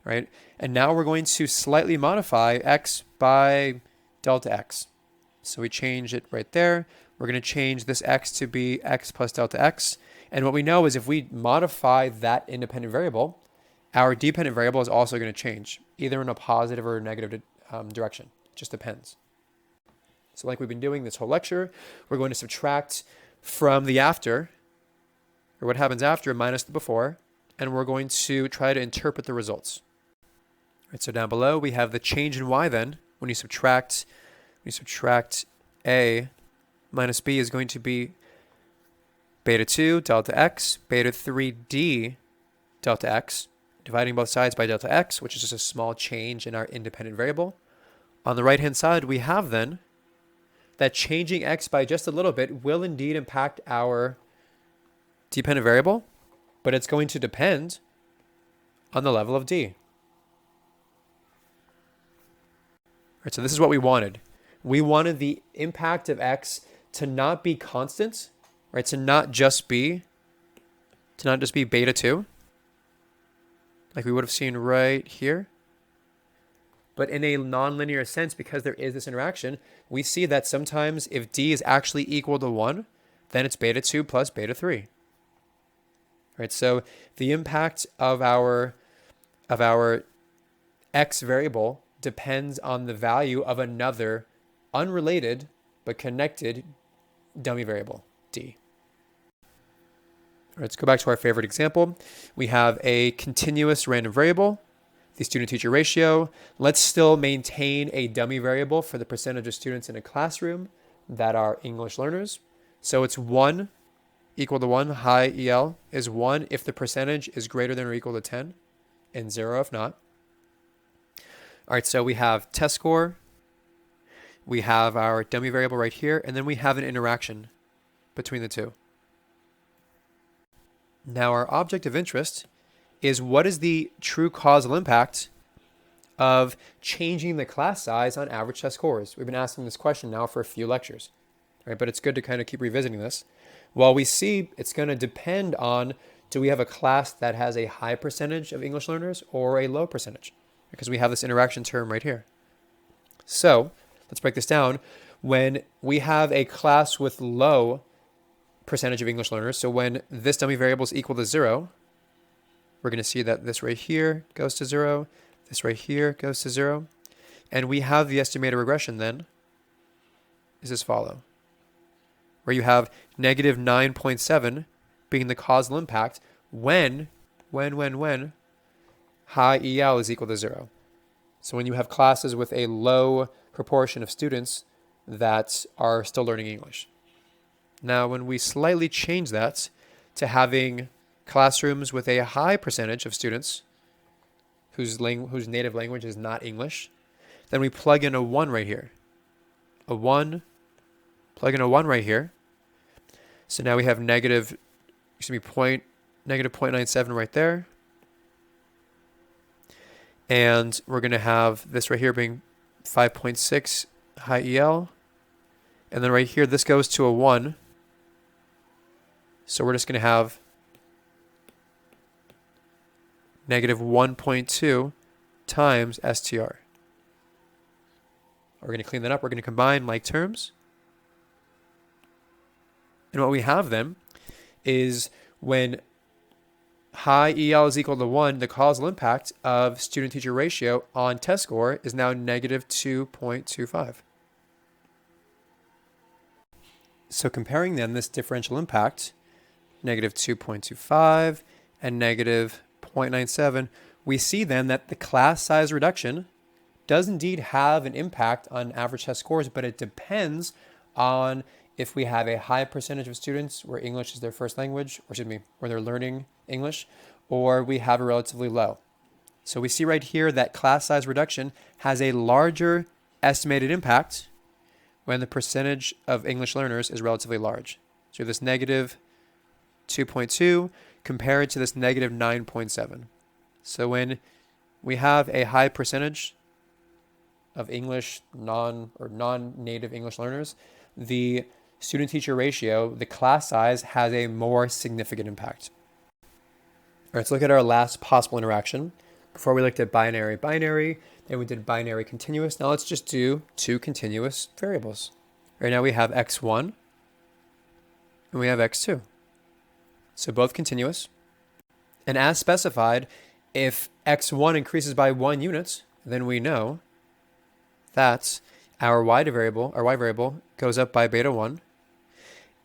right? And now we're going to slightly modify x by delta x. So we change it right there. We're going to change this x to be x plus delta x. And what we know is if we modify that independent variable, our dependent variable is also going to change, either in a positive or a negative direction. It just depends. So like we've been doing this whole lecture, we're going to subtract from the after, or what happens after minus the before, and we're going to try to interpret the results. Right, so down below we have the change in y then. When you subtract a minus b is going to be beta 2 delta x, beta 3d delta x, dividing both sides by delta x, which is just a small change in our independent variable. On the right hand side, we have then that changing x by just a little bit will indeed impact our dependent variable, but it's going to depend on the level of d. All right, so this is what we wanted. We wanted the impact of x to not be constant, right? To not just be beta 2, like we would have seen right here. But in a nonlinear sense, because there is this interaction, we see that sometimes if d is actually equal to 1, then it's beta 2 plus beta 3. Right? So the impact of our x variable depends on the value of another unrelated but connected dummy variable, d. All right, let's go back to our favorite example. We have a continuous random variable, the student-teacher ratio. Let's still maintain a dummy variable for the percentage of students in a classroom that are English learners. So it's 1 equal to 1, high EL is 1 if the percentage is greater than or equal to 10, and 0 if not. All right, so we have test score, we have our dummy variable right here, and then we have an interaction between the two. Now our object of interest is what is the true causal impact of changing the class size on average test scores. We've been asking this question now for a few lectures, right? But it's good to kind of keep revisiting this. Well, we see it's going to depend on, do we have a class that has a high percentage of English learners or a low percentage? Because we have this interaction term right here. So let's break this down. When we have a class with low percentage of English learners, so when this dummy variable is equal to 0, we're going to see that this right here goes to 0, this right here goes to 0, and we have the estimated regression then is as follow, where you have negative 9.7 being the causal impact when high EL is equal to 0. So when you have classes with a low proportion of students that are still learning English. Now, when we slightly change that to having classrooms with a high percentage of students whose native language is not English, then we plug in a 1 right here. Plug in a 1 right here. So now we have negative 0.97 right there. And we're going to have this right here being 5.6 high EL. And then right here, this goes to a 1. So we're just going to have negative 1.2 times STR. We're going to clean that up. We're going to combine like terms. And what we have then is when high EL is equal to 1, the causal impact of student-teacher ratio on test score is now negative 2.25. So comparing then this differential impact, negative 2.25 and negative 0.97, we see then that the class size reduction does indeed have an impact on average test scores, but it depends on if we have a high percentage of students where English is their first language, or where they're learning English, or we have a relatively low. So we see right here that class size reduction has a larger estimated impact when the percentage of English learners is relatively large. So this negative 2.2 compared to this negative 9.7. So when we have a high percentage of English non-native English learners, the student-teacher ratio, the class size, has a more significant impact. All right, let's look at our last possible interaction. Before we looked at binary, then we did binary continuous. Now let's just do two continuous variables. Right now we have x1 and we have x2. So both continuous. And as specified, if x1 increases by 1 unit, then we know that our y variable goes up by beta 1.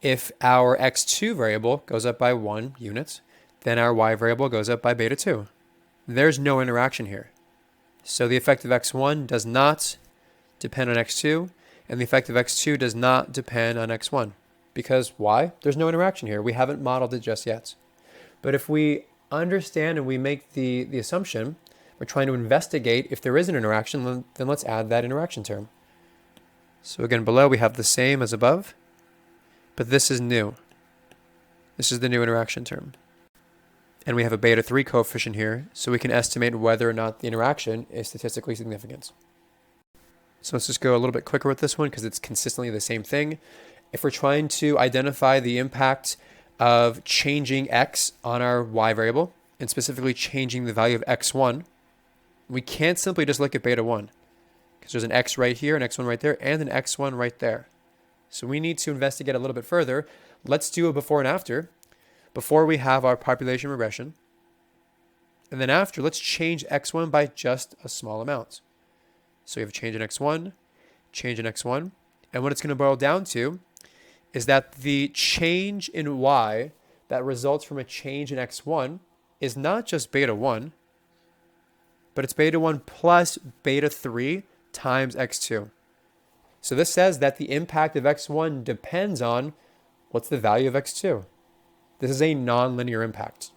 If our x2 variable goes up by 1 unit, then our y variable goes up by beta 2. There's no interaction here. So the effect of x1 does not depend on x2, and the effect of x2 does not depend on x1. Because why? There's no interaction here. We haven't modeled it just yet. But if we understand and we make the assumption, we're trying to investigate if there is an interaction, then let's add that interaction term. So again, below we have the same as above, but this is new. This is the new interaction term. And we have a beta 3 coefficient here, so we can estimate whether or not the interaction is statistically significant. So let's just go a little bit quicker with this one because it's consistently the same thing. If we're trying to identify the impact of changing x on our y variable, and specifically changing the value of x1, we can't simply just look at beta 1, because there's an x right here, an x1 right there, and an x1 right there. So we need to investigate a little bit further. Let's do a before and after. Before we have our population regression, and then after, let's change x1 by just a small amount. So we have a change in x1, change in x1, and what it's going to boil down to is that the change in y that results from a change in x1 is not just beta 1, but it's beta 1 plus beta 3 times x2. So this says that the impact of x1 depends on what's the value of x2. This is a nonlinear impact.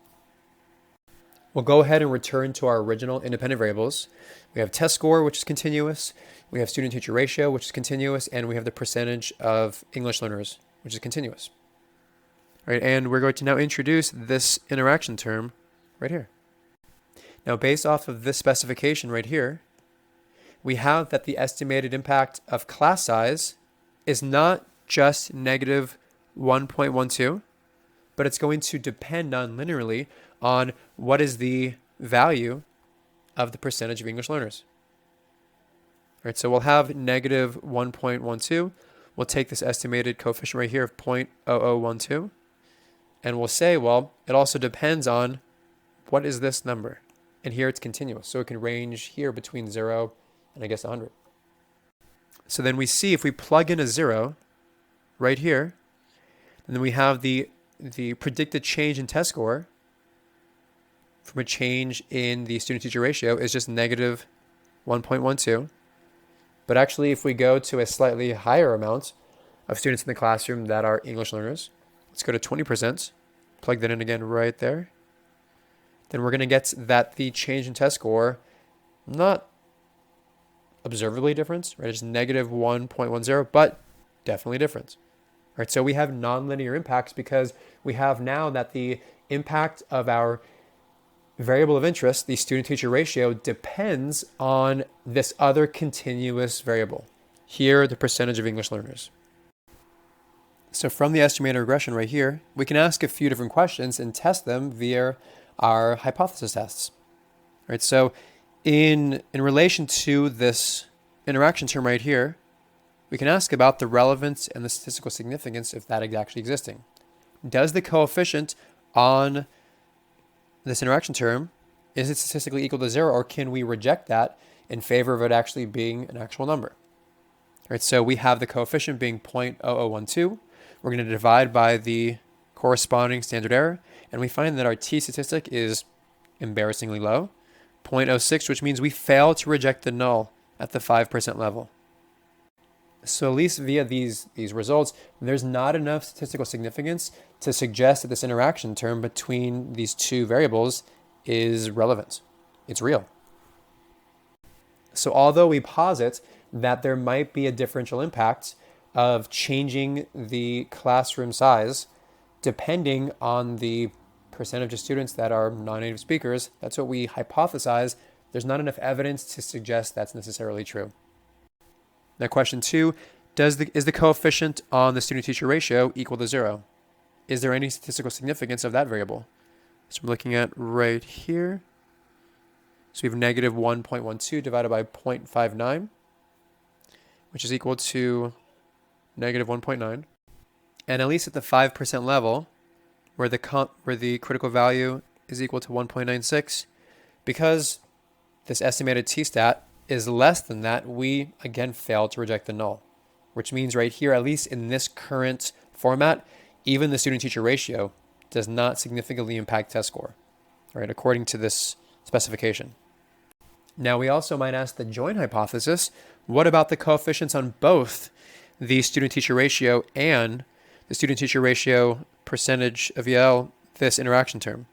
We'll go ahead and return to our original independent variables. We have test score, which is continuous. We have student-teacher ratio, which is continuous. And we have the percentage of English learners, which is continuous. All right, and we're going to now introduce this interaction term right here. Now, based off of this specification right here, we have that the estimated impact of class size is not just negative 1.12, but it's going to depend linearly on what is the value of the percentage of English learners. All right, so we'll have negative 1.12. We'll take this estimated coefficient right here of 0.0012, and we'll say, well, it also depends on what is this number. And here it's continuous, so it can range here between 0 and I guess 100. So then we see if we plug in a 0 right here, and then we have the predicted change in test score from a change in the student-teacher ratio is just negative 1.12. But actually, if we go to a slightly higher amount of students in the classroom that are English learners, let's go to 20%, plug that in again right there, then we're going to get that the change in test score, not observably different, right? It's negative 1.10, but definitely different. All right, so we have nonlinear impacts because we have now that the impact of our variable of interest, the student-teacher ratio, depends on this other continuous variable. Here, the percentage of English learners. So from the estimated regression right here, we can ask a few different questions and test them via our hypothesis tests. All right, so in relation to this interaction term right here, we can ask about the relevance and the statistical significance if that is actually existing. Does the coefficient on this interaction term, is it statistically equal to 0, or can we reject that in favor of it actually being an actual number? All right, so we have the coefficient being 0.0012. We're going to divide by the corresponding standard error, and we find that our t statistic is embarrassingly low, 0.06, which means we fail to reject the null at the 5% level. So at least via these results, there's not enough statistical significance to suggest that this interaction term between these two variables is relevant. It's real. So although we posit that there might be a differential impact of changing the classroom size depending on the percentage of students that are non-native speakers, that's what we hypothesize, there's not enough evidence to suggest that's necessarily true. Now, question 2, is the coefficient on the student-teacher ratio equal to 0? Is there any statistical significance of that variable? So I'm looking at right here. So we have negative 1.12 divided by 0.59, which is equal to negative 1.9. And at least at the 5% level, where the critical value is equal to 1.96, because this estimated t-stat is less than that, we again fail to reject the null, which means right here, at least in this current format, even the student-teacher ratio does not significantly impact test score, right, according to this specification. Now, we also might ask the joint hypothesis, what about the coefficients on both the student-teacher ratio and the student-teacher ratio percentage of EL, this interaction term?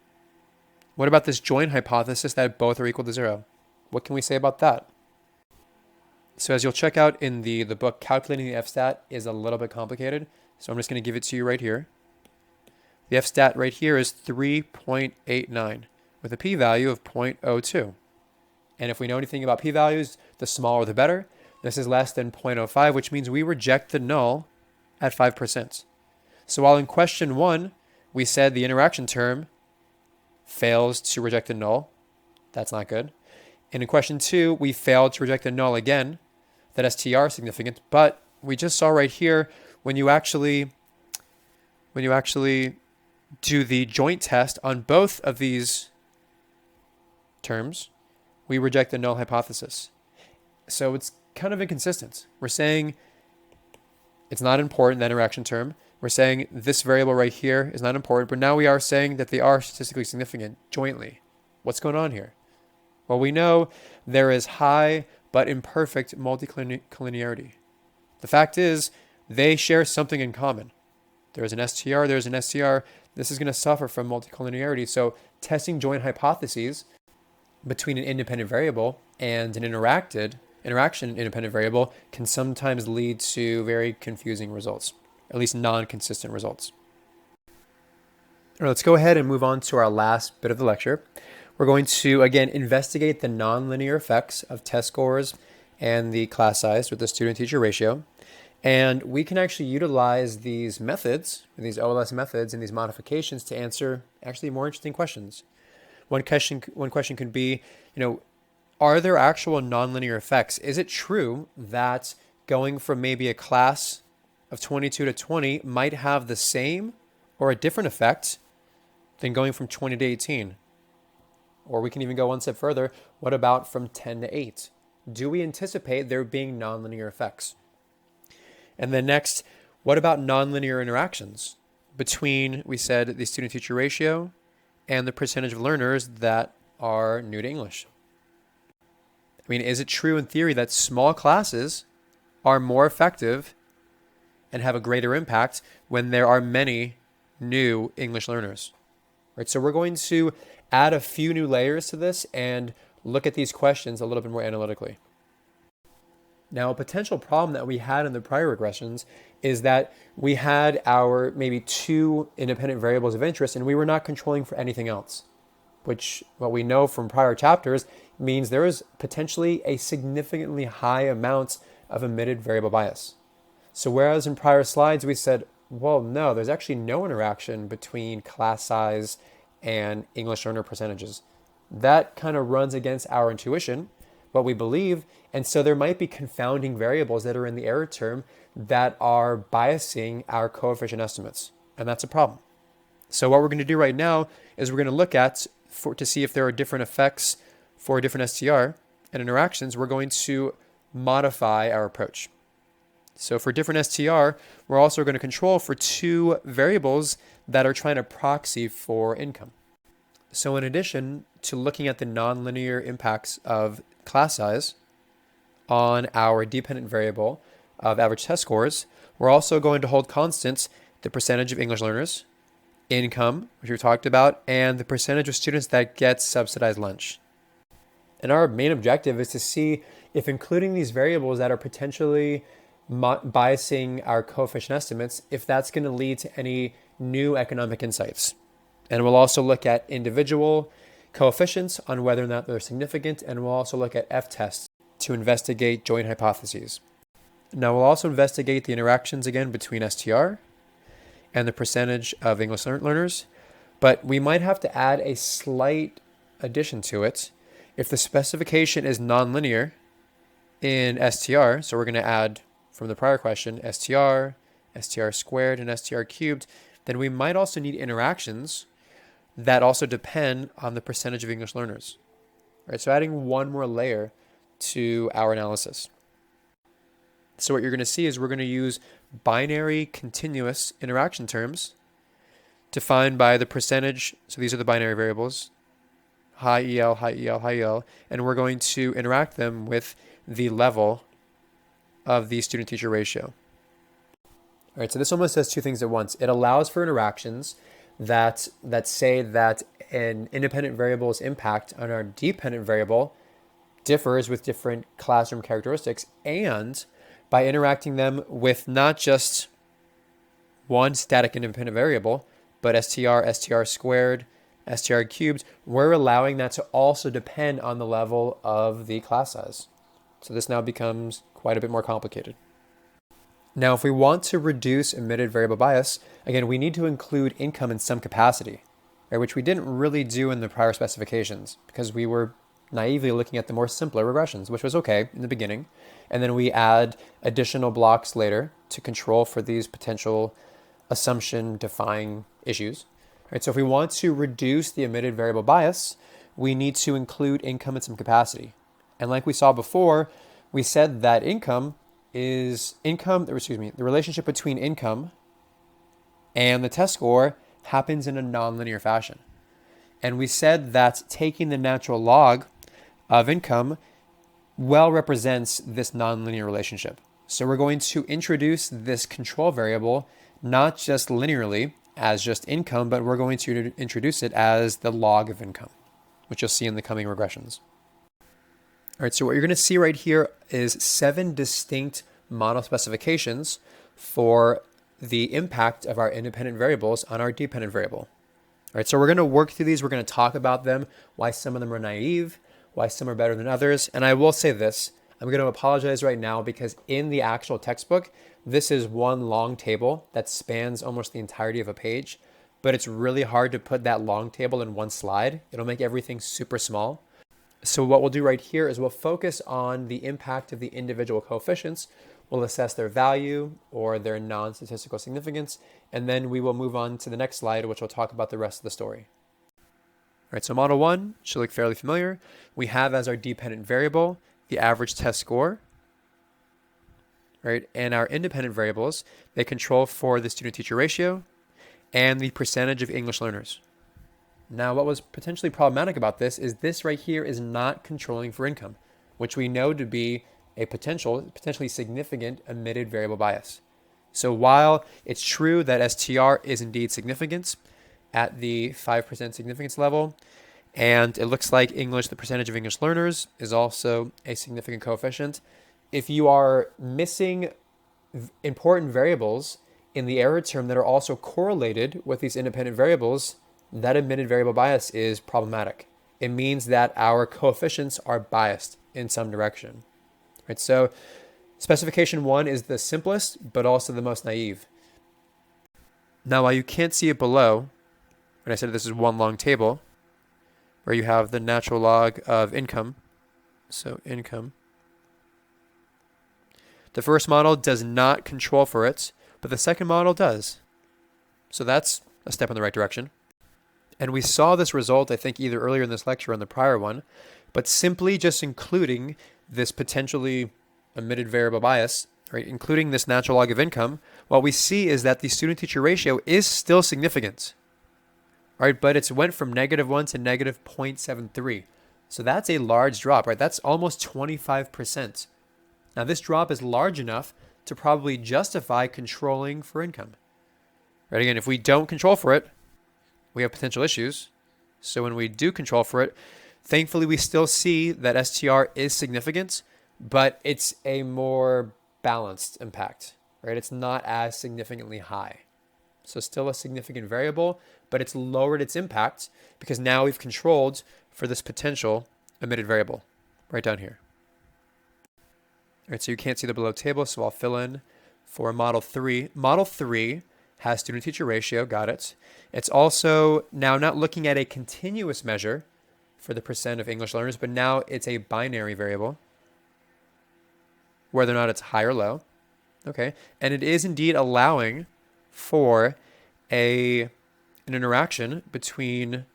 What about this joint hypothesis that both are equal to 0? What can we say about that? So as you'll check out in the book, calculating the f-stat is a little bit complicated. So I'm just going to give it to you right here. The f-stat right here is 3.89 with a p-value of 0.02. And if we know anything about p-values, the smaller the better. This is less than 0.05, which means we reject the null at 5%. So while in question 1, we said the interaction term fails to reject the null, that's not good. And in question 2, we failed to reject the null again, that STR is significant, but we just saw right here, when you actually do the joint test on both of these terms, we reject the null hypothesis. So it's kind of inconsistent. We're saying it's not important, that interaction term. We're saying this variable right here is not important, but now we are saying that they are statistically significant jointly. What's going on here? Well, we know there is high but imperfect multicollinearity. The fact is, they share something in common. There's an STR, there's an STR. This is going to suffer from multicollinearity. So testing joint hypotheses between an independent variable and an interaction independent variable can sometimes lead to very confusing results, at least non-consistent results. All right, let's go ahead and move on to our last bit of the lecture. We're going to, again, investigate the nonlinear effects of test scores and the class size with the student-teacher ratio. And we can actually utilize these methods, these OLS methods and these modifications to answer actually more interesting questions. One question could be, are there actual nonlinear effects? Is it true that going from maybe a class of 22 to 20 might have the same or a different effect than going from 20 to 18? Or we can even go one step further. What about from 10 to 8? Do we anticipate there being nonlinear effects? And then next, what about nonlinear interactions between, we said, the student-teacher ratio and the percentage of learners that are new to English? I mean, is it true in theory that small classes are more effective and have a greater impact when there are many new English learners? Right, so we're going to add a few new layers to this and look at these questions a little bit more analytically. Now, a potential problem that we had in the prior regressions is that we had our maybe 2 independent variables of interest and we were not controlling for anything else, which what we know from prior chapters means there is potentially a significantly high amount of emitted variable bias. So whereas in prior slides we said, well, no, there's actually no interaction between class size and English learner percentages. That kind of runs against our intuition, what we believe, and so there might be confounding variables that are in the error term that are biasing our coefficient estimates, and that's a problem. So what we're going to do right now is we're going to look at, to see if there are different effects for different STR and interactions, we're going to modify our approach. So for different STR, we're also going to control for 2 variables that are trying to proxy for income. So in addition to looking at the nonlinear impacts of class size on our dependent variable of average test scores, we're also going to hold constant the percentage of English learners, income, which we talked about, and the percentage of students that get subsidized lunch. And our main objective is to see if including these variables that are potentially biasing our coefficient estimates, if that's going to lead to any new economic insights. And we'll also look at individual coefficients on whether or not they're significant, and we'll also look at F-tests to investigate joint hypotheses. Now we'll also investigate the interactions again between STR and the percentage of English learners, but we might have to add a slight addition to it. If the specification is nonlinear in STR, so we're going to add from the prior question, STR, STR squared, and STR cubed, then we might also need interactions that also depend on the percentage of English learners. Right, so adding one more layer to our analysis. So what you're going to see is we're going to use binary continuous interaction terms defined by the percentage, so these are the binary variables, high EL, high EL, high EL, and we're going to interact them with the level of the student-teacher ratio. All right, so this almost does two things at once. It allows for interactions that say that an independent variable's impact on our dependent variable differs with different classroom characteristics, and by interacting them with not just one static independent variable, but str squared, str cubed, we're allowing that to also depend on the level of the class size. So this now becomes quite a bit more complicated. Now, if we want to reduce emitted variable bias, again, we need to include income in some capacity, right, which we didn't really do in the prior specifications because we were naively looking at the more simpler regressions, which was okay in the beginning. And then we add additional blocks later to control for these potential assumption defying issues. Right, so if we want to reduce the emitted variable bias, we need to include income in some capacity. And like we saw before, we said that the relationship between income and the test score happens in a nonlinear fashion. And we said that taking the natural log of income well represents this nonlinear relationship. So we're going to introduce this control variable not just linearly as just income, but we're going to introduce it as the log of income, which you'll see in the coming regressions. All right, so what you're going to see right here is 7 distinct model specifications for the impact of our independent variables on our dependent variable. All right, so we're going to work through these. We're going to talk about them, why some of them are naive, why some are better than others. And I will say this, I'm going to apologize right now because in the actual textbook, this is one long table that spans almost the entirety of a page, but it's really hard to put that long table in one slide. It'll make everything super small. So what we'll do right here is we'll focus on the impact of the individual coefficients. We'll assess their value or their non-statistical significance, and then we will move on to the next slide, which will talk about the rest of the story. All right, so model 1 should look fairly familiar. We have as our dependent variable the average test score, right? And our independent variables, they control for the student-teacher ratio and the percentage of English learners. Now, what was potentially problematic about this is this right here is not controlling for income, which we know to be a potentially significant emitted variable bias. So while it's true that STR is indeed significant at the 5% significance level, and it looks like English, the percentage of English learners, is also a significant coefficient, if you are missing important variables in the error term that are also correlated with these independent variables, that emitted variable bias is problematic. It means that our coefficients are biased in some direction. Right? So specification 1 is the simplest, but also the most naive. Now, while you can't see it below, when I said this is one long table, where you have the natural log of income, so income. The first model does not control for it, but the second model does. So that's a step in the right direction. And we saw this result, I think, either earlier in this lecture or in the prior one, but simply just including this potentially emitted variable bias, right, including this natural log of income, what we see is that the student-teacher ratio is still significant, right? But it's went from -1 to -0.73. So that's a large drop, right? That's almost 25%. Now, this drop is large enough to probably justify controlling for income, right? Again, if we don't control for it, we have potential issues. So when we do control for it, thankfully, we still see that STR is significant, but it's a more balanced impact, right? It's not as significantly high. So still a significant variable, but it's lowered its impact because now we've controlled for this potential emitted variable right down here. All right, so you can't see the below table, so I'll fill in for model 3. Model 3 has student-teacher ratio, got it. It's also now not looking at a continuous measure for the percent of English learners, but now it's a binary variable, whether or not it's high or low. Okay, and it is indeed allowing for an interaction between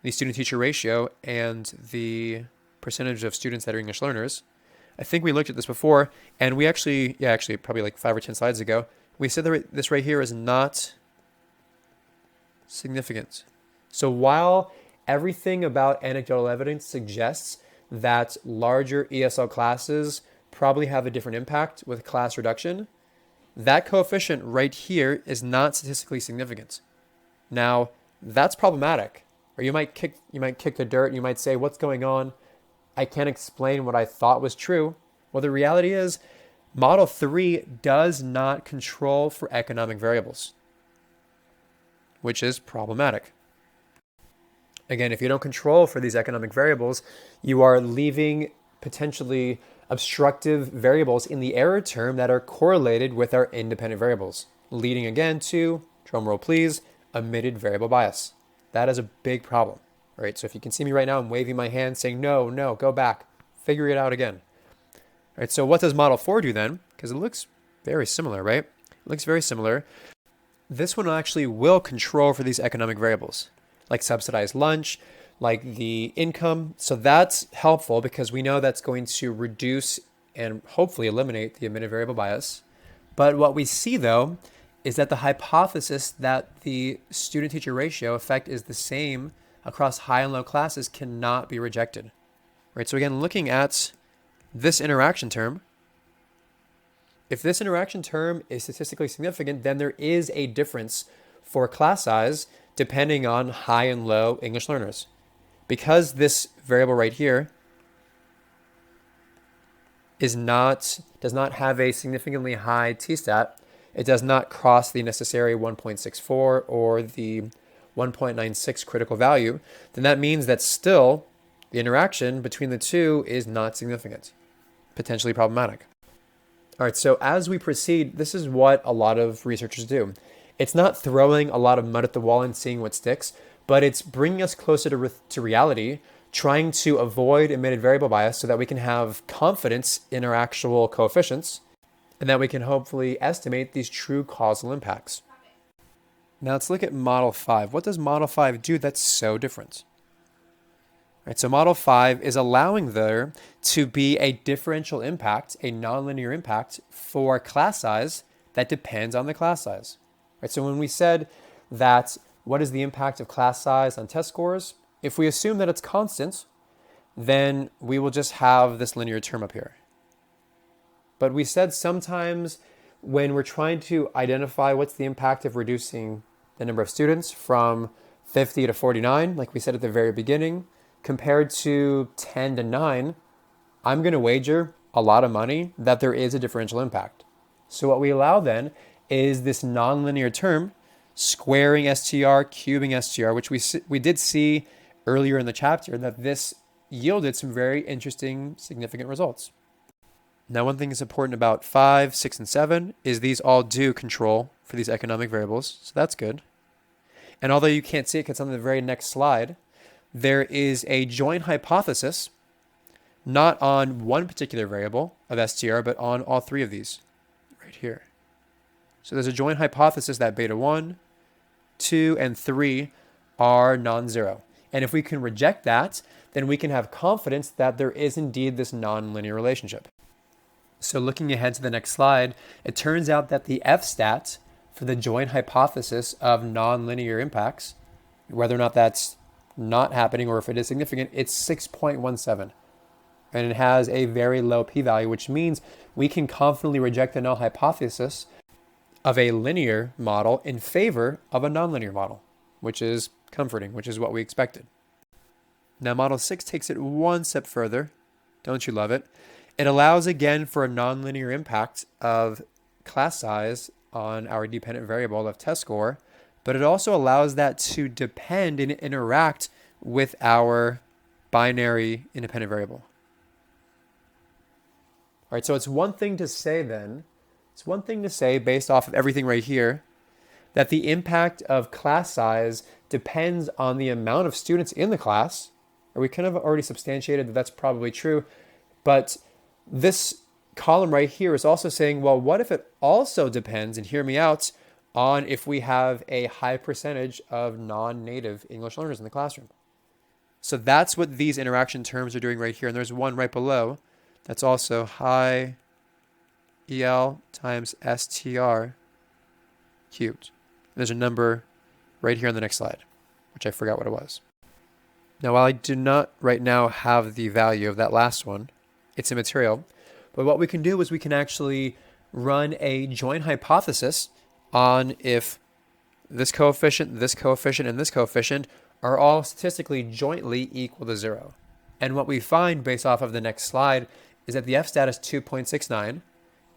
the student-teacher ratio and the percentage of students that are English learners. I think we looked at this before, and we actually probably like 5 or 10 slides ago, we said that this right here is not significant. So while everything about anecdotal evidence suggests that larger ESL classes probably have a different impact with class reduction. That coefficient right here is not statistically significant. Now, that's problematic. Or you might kick the dirt, you might say, what's going on? I can't explain what I thought was true. Well, the reality is Model 3 does not control for economic variables, which is problematic. Again, if you don't control for these economic variables, you are leaving potentially obstructive variables in the error term that are correlated with our independent variables, leading again to, drumroll please, omitted variable bias. That is a big problem, right? So if you can see me right now, I'm waving my hand saying, no, go back, figure it out again. All right, so what does Model 4 do then? Because it looks very similar, right? It looks very similar. This one actually will control for these economic variables, like subsidized lunch, like the income. So that's helpful because we know that's going to reduce and hopefully eliminate the omitted variable bias. But what we see though is that the hypothesis that the student-teacher ratio effect is the same across high and low classes cannot be rejected. Right? So again, looking at this interaction term, if this interaction term is statistically significant, then there is a difference for class size depending on high and low English learners. Because this variable right here does not have a significantly high t-stat, it does not cross the necessary 1.64 or the 1.96 critical value, then that means that still the interaction between the two is not significant, potentially problematic. All right, so as we proceed, this is what a lot of researchers do. It's not throwing a lot of mud at the wall and seeing what sticks, but it's bringing us closer to reality, trying to avoid omitted variable bias so that we can have confidence in our actual coefficients and that we can hopefully estimate these true causal impacts. Now let's look at Model 5. What does Model 5 do that's so different? Right, so Model 5 is allowing there to be a differential impact, a nonlinear impact for class size that depends on the class size. Right, so when we said that what is the impact of class size on test scores, if we assume that it's constant, then we will just have this linear term up here. But we said sometimes when we're trying to identify what's the impact of reducing the number of students from 50 to 49, like we said at the very beginning, compared to 10 to 9, I'm going to wager a lot of money that there is a differential impact. So what we allow then is this nonlinear term, squaring STR, cubing STR, which we did see earlier in the chapter that this yielded some very interesting, significant results. Now, one thing that's important about 5, 6, and 7 is these all do control for these economic variables, so that's good. And although you can't see it because it's on the very next slide, there is a joint hypothesis, not on one particular variable of STR, but on all three of these right here. So there's a joint hypothesis that beta 1, 2, and 3 are non-zero. And if we can reject that, then we can have confidence that there is indeed this nonlinear relationship. So looking ahead to the next slide, it turns out that the F-stat for the joint hypothesis of nonlinear impacts, whether or not that's not happening or if it is significant, it's 6.17. And it has a very low p-value, which means we can confidently reject the null hypothesis of a linear model in favor of a nonlinear model, which is comforting, which is what we expected. Now, Model 6 takes it one step further. Don't you love it? It allows again for a nonlinear impact of class size on our dependent variable of test score, but it also allows that to depend and interact with our binary independent variable. All right, so it's one thing to say then, it's one thing to say based off of everything right here, that the impact of class size depends on the amount of students in the class, or we kind of already substantiated that that's probably true, but this column right here is also saying, well, what if it also depends, and hear me out, on if we have a high percentage of non-native English learners in the classroom. So that's what these interaction terms are doing right here. And there's one right below that's also high EL times STR cubed. There's a number right here on the next slide, which I forgot what it was. Now, while I do not right now have the value of that last one, it's immaterial. But what we can do is we can actually run a joint hypothesis on if this coefficient, and this coefficient are all statistically jointly equal to 0. And what we find based off of the next slide is that the f-stat is 2.69.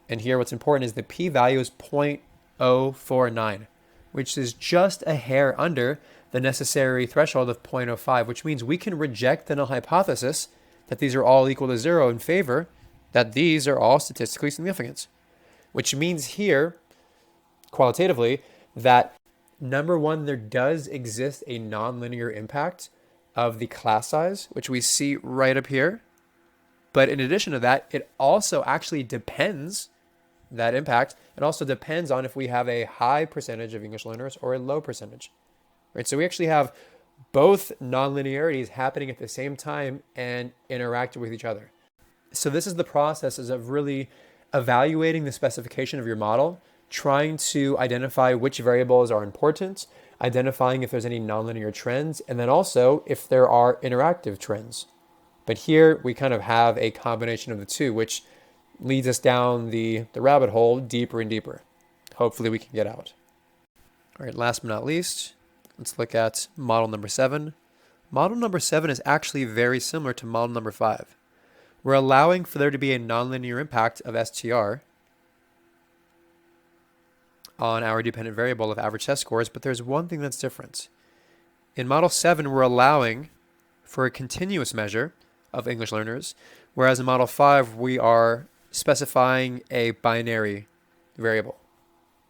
And here what's important is the p-value is 0.049, which is just a hair under the necessary threshold of 0.05, which means we can reject the null hypothesis that these are all equal to 0 in favor that these are all statistically significant, which means here, qualitatively, that number one, there does exist a nonlinear impact of the class size, which we see right up here. But in addition to that, it also actually depends, that impact, it also depends on if we have a high percentage of English learners or a low percentage. Right? So we actually have both nonlinearities happening at the same time and interacting with each other. So this is the process of really evaluating the specification of your model, trying to identify which variables are important, identifying if there's any nonlinear trends, and then also if there are interactive trends. But here we kind of have a combination of the two, which leads us down the rabbit hole deeper and deeper. Hopefully we can get out. All right, last but not least, let's look at model number 7. Model number 7 is actually very similar to model number 5. We're allowing for there to be a nonlinear impact of STR on our dependent variable of average test scores, but there's one thing that's different. In model 7, we're allowing for a continuous measure of English learners, whereas in model 5, we are specifying a binary variable.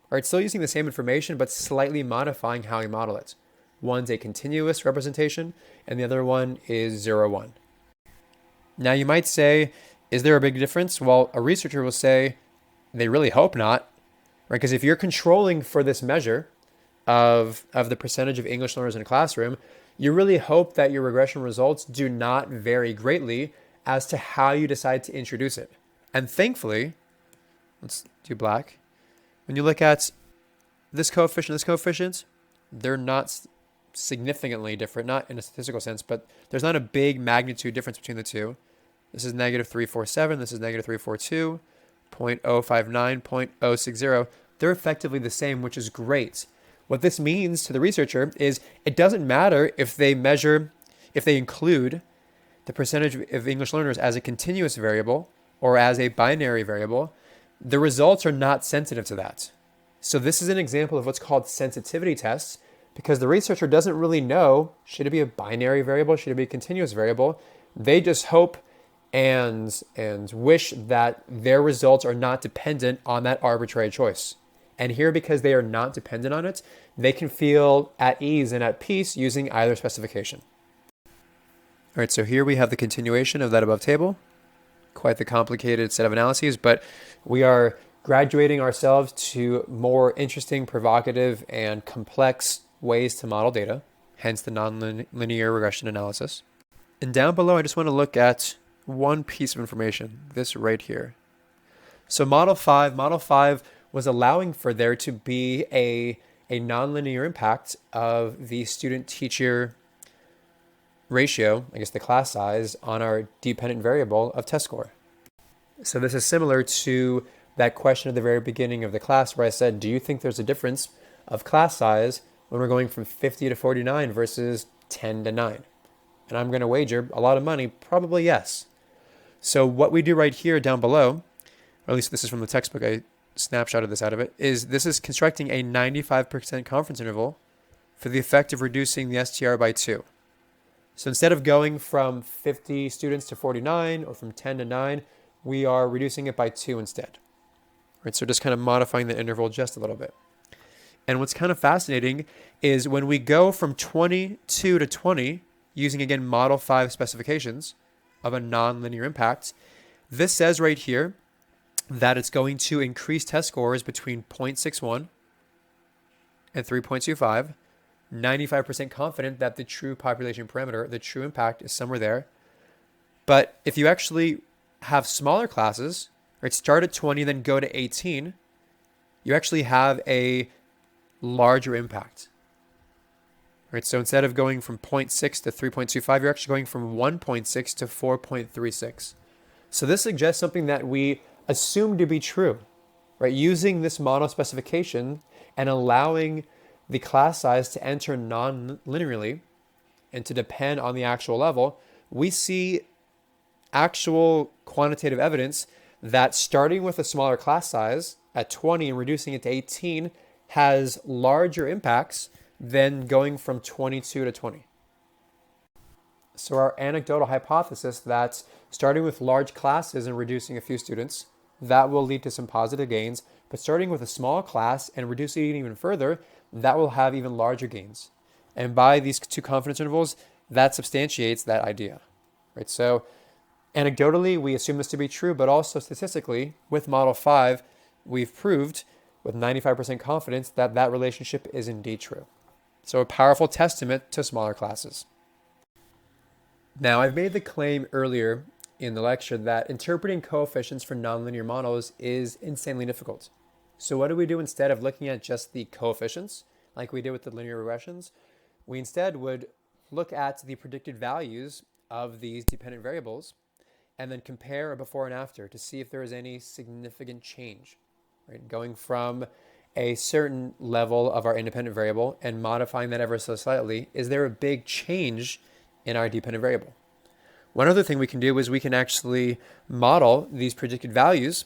All right, still using the same information, but slightly modifying how we model it. One's a continuous representation, and the other one is 0, 1. Now you might say, is there a big difference? Well, a researcher will say, they really hope not, right? Because if you're controlling for this measure of the percentage of English learners in a classroom, you really hope that your regression results do not vary greatly as to how you decide to introduce it. And thankfully, let's do black. When you look at this coefficient, they're not significantly different, not in a statistical sense, but there's not a big magnitude difference between the two. This is negative 347, this is negative 342, 0.059, 0.060. They're effectively the same, which is great. What this means to the researcher is it doesn't matter if they include the percentage of English learners as a continuous variable or as a binary variable, the results are not sensitive to that. So this is an example of what's called sensitivity tests, because the researcher doesn't really know, should it be a binary variable, should it be a continuous variable? They just hope and wish that their results are not dependent on that arbitrary choice. And here, because they are not dependent on it, they can feel at ease and at peace using either specification. All right, so here we have the continuation of that above table. Quite the complicated set of analyses, but we are graduating ourselves to more interesting, provocative, and complex ways to model data, hence the nonlinear regression analysis. And down below, I just want to look at one piece of information, this right here. So model 5 was allowing for there to be a nonlinear impact of the student-teacher ratio, I guess the class size, on our dependent variable of test score. So this is similar to that question at the very beginning of the class where I said, do you think there's a difference of class size when we're going from 50 to 49 versus 10 to 9? And I'm going to wager a lot of money, probably yes. So what we do right here down below, or at least this is from the textbook, I snapshotted this out of it, is this is constructing a 95% confidence interval for the effect of reducing the STR by 2. So instead of going from 50 students to 49 or from 10 to 9, we are reducing it by 2 instead. Right, so just kind of modifying the interval just a little bit. And what's kind of fascinating is when we go from 22 to 20, using again model 5 specifications of a nonlinear impact, this says right here that it's going to increase test scores between 0.61 and 3.25, 95% confident that the true population parameter, the true impact, is somewhere there. But if you actually have smaller classes, right, start at 20, then go to 18, you actually have a larger impact. right? So instead of going from 0.6 to 3.25, you're actually going from 1.6 to 4.36. So this suggests something that we assume to be true, right? Using this model specification and allowing the class size to enter non-linearly and to depend on the actual level, we see actual quantitative evidence that starting with a smaller class size at 20 and reducing it to 18 has larger impacts than going from 22 to 20. So our anecdotal hypothesis that starting with large classes and reducing a few students, that will lead to some positive gains, but starting with a small class and reducing it even further, that will have even larger gains. And by these two confidence intervals, that substantiates that idea, right? So anecdotally, we assume this to be true, but also statistically, with Model 5, we've proved with 95% confidence that that relationship is indeed true. So a powerful testament to smaller classes. Now, I've made the claim earlier in the lecture that interpreting coefficients for nonlinear models is insanely difficult. So what do we do instead of looking at just the coefficients, like we did with the linear regressions? We instead would look at the predicted values of these dependent variables and then compare a before and after to see if there is any significant change, right? Going from a certain level of our independent variable and modifying that ever so slightly, is there a big change in our dependent variable? One other thing we can do is we can actually model these predicted values,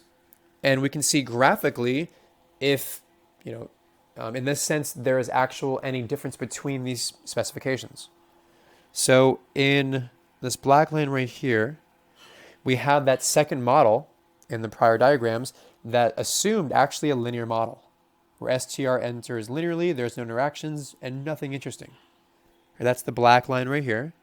and we can see graphically if, in this sense, there is actual any difference between these specifications. So in this black line right here, we have that second model in the prior diagrams that assumed actually a linear model, where STR enters linearly, there's no interactions, and nothing interesting. That's the black line right here.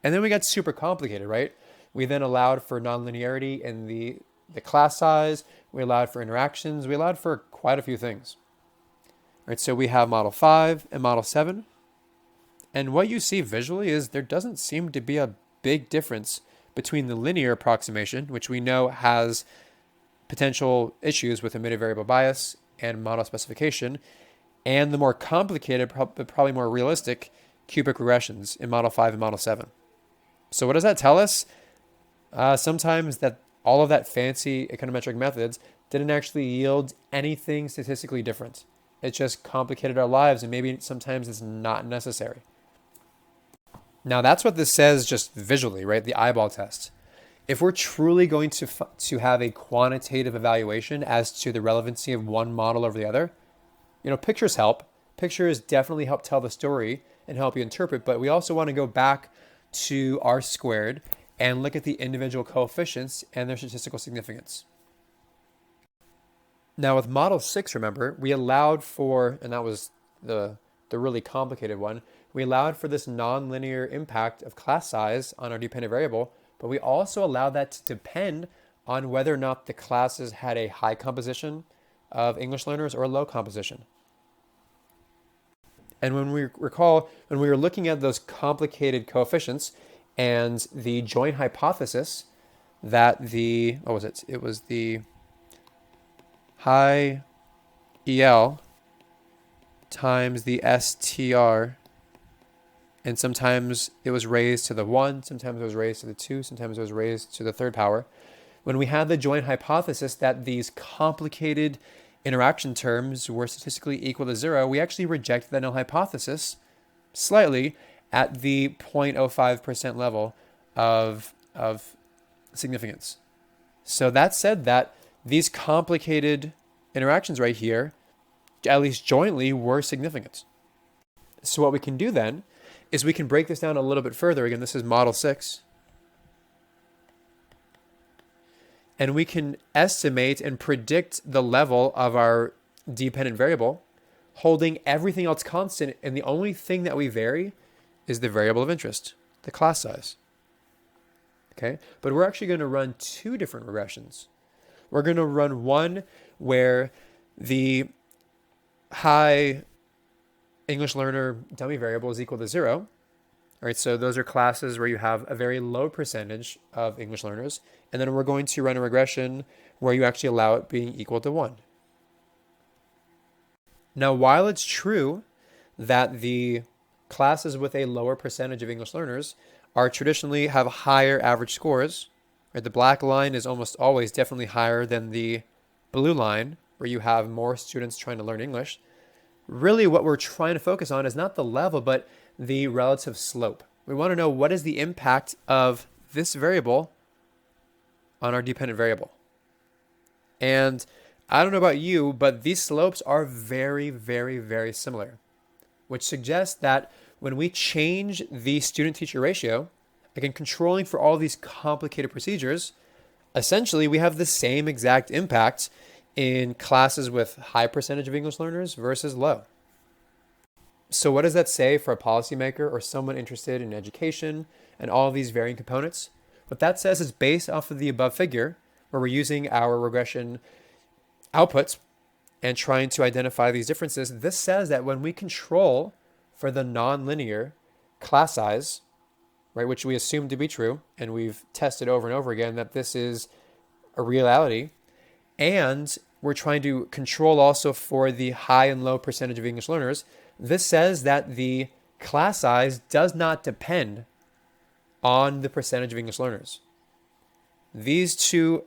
And then we got super complicated, right? We then allowed for nonlinearity in the class size. We allowed for interactions. We allowed for quite a few things. Right, so we have Model 5 and Model 7. And what you see visually is there doesn't seem to be a big difference between the linear approximation, which we know has potential issues with emitted variable bias and model specification, and the more complicated, but probably more realistic cubic regressions in Model 5 and Model 7. So what does that tell us? Sometimes that all of that fancy econometric methods didn't actually yield anything statistically different. It just complicated our lives, and maybe sometimes it's not necessary. Now that's what this says just visually, right? The eyeball test. If we're truly going to have a quantitative evaluation as to the relevancy of one model over the other, pictures help. Pictures definitely help tell the story and help you interpret, but we also want to go back to R squared and look at the individual coefficients and their statistical significance. Now with Model 6, remember, we allowed for, and that was the really complicated one, we allowed for this nonlinear impact of class size on our dependent variable, but we also allowed that to depend on whether or not the classes had a high composition of English learners or a low composition. And when we recall, when we were looking at those complicated coefficients and the joint hypothesis that it was the high EL times the STR, and sometimes it was raised to the 1, sometimes it was raised to the 2, sometimes it was raised to the third power. When we had the joint hypothesis that these complicated interaction terms were statistically equal to 0, we actually rejected that null hypothesis slightly at the 0.05% level of significance. So that said that these complicated interactions right here, at least jointly, were significant. So what we can do then is we can break this down a little bit further. Again, this is Model 6. And we can estimate and predict the level of our dependent variable, holding everything else constant, and the only thing that we vary is the variable of interest, the class size. Okay, but we're actually going to run two different regressions. We're going to run one where the high English learner dummy variable is equal to 0. All right, so those are classes where you have a very low percentage of English learners. And then we're going to run a regression where you actually allow it being equal to 1. Now, while it's true that the classes with a lower percentage of English learners are traditionally have higher average scores. Right? The black line is almost always definitely higher than the blue line, where you have more students trying to learn English. Really, what we're trying to focus on is not the level, but the relative slope. We want to know what is the impact of this variable on our dependent variable. And I don't know about you, but these slopes are very, very, very similar, which suggests that when we change the student-teacher ratio, again, controlling for all these complicated procedures, essentially we have the same exact impact in classes with high percentage of English learners versus low. So what does that say for a policymaker or someone interested in education and all of these varying components? What that says is based off of the above figure, where we're using our regression outputs and trying to identify these differences. This says that when we control for the nonlinear class size, right, which we assume to be true, and we've tested over and over again that this is a reality, and we're trying to control also for the high and low percentage of English learners, this says that the class size does not depend on the percentage of English learners. These two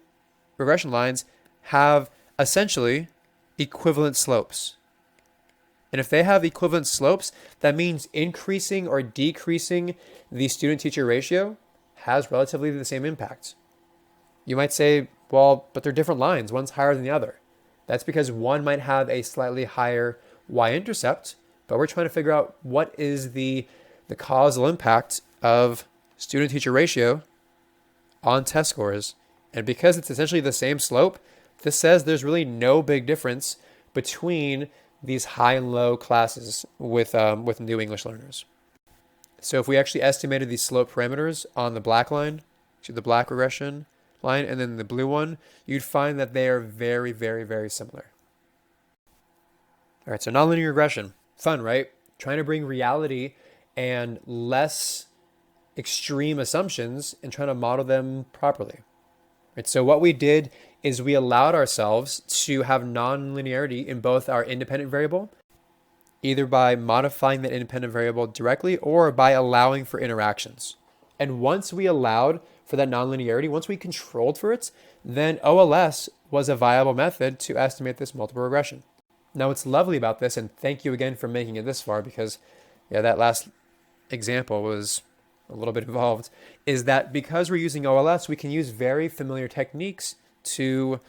regression lines have essentially equivalent slopes. And if they have equivalent slopes, that means increasing or decreasing the student-teacher ratio has relatively the same impact. You might say, well, but they're different lines. One's higher than the other. That's because one might have a slightly higher y-intercept, but we're trying to figure out what is the causal impact of student-teacher ratio on test scores. And because it's essentially the same slope, this says there's really no big difference between these high and low classes with new English learners. So if we actually estimated these slope parameters on the black line, the black regression line, and then the blue one, you'd find that they are very, very, very similar. All right, so nonlinear regression. Fun, right? Trying to bring reality and less extreme assumptions and trying to model them properly. Right, so what we did is we allowed ourselves to have nonlinearity in both our independent variable, either by modifying that independent variable directly or by allowing for interactions. And once we allowed for that nonlinearity, once we controlled for it, then OLS was a viable method to estimate this multiple regression. Now, what's lovely about this, and thank you again for making it this far, because that last example was a little bit involved, is that because we're using OLS, we can use very familiar techniques to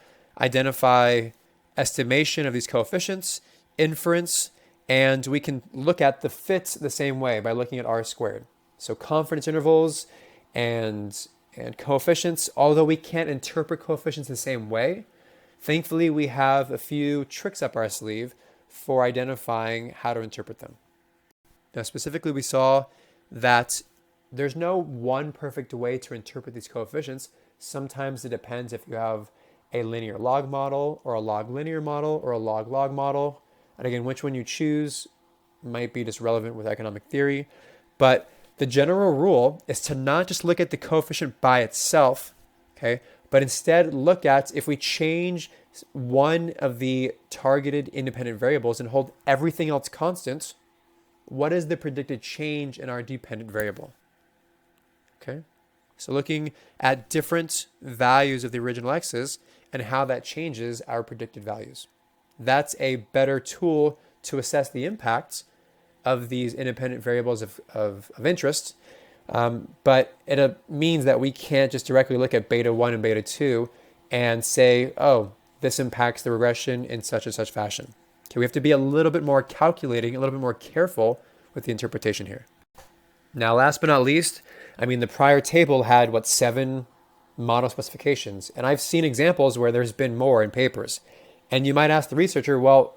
identify estimation of these coefficients, inference, and we can look at the fit the same way by looking at R squared. So confidence intervals and coefficients, although we can't interpret coefficients the same way, thankfully we have a few tricks up our sleeve for identifying how to interpret them. Now specifically we saw that there's no one perfect way to interpret these coefficients. Sometimes it depends if you have a linear log model or a log linear model or a log log model. And again, which one you choose might be just relevant with economic theory. But the general rule is to not just look at the coefficient by itself, okay, but instead look at if we change one of the targeted independent variables and hold everything else constant, what is the predicted change in our dependent variable? Okay, so looking at different values of the original x's and how that changes our predicted values. That's a better tool to assess the impacts of these independent variables of interest. But it means that we can't just directly look at beta 1 and beta 2 and say, oh, this impacts the regression in such and such fashion. Okay, we have to be a little bit more calculating, a little bit more careful with the interpretation here. Now, last but not least, the prior table had, 7 model specifications. And I've seen examples where there's been more in papers. And you might ask the researcher, well,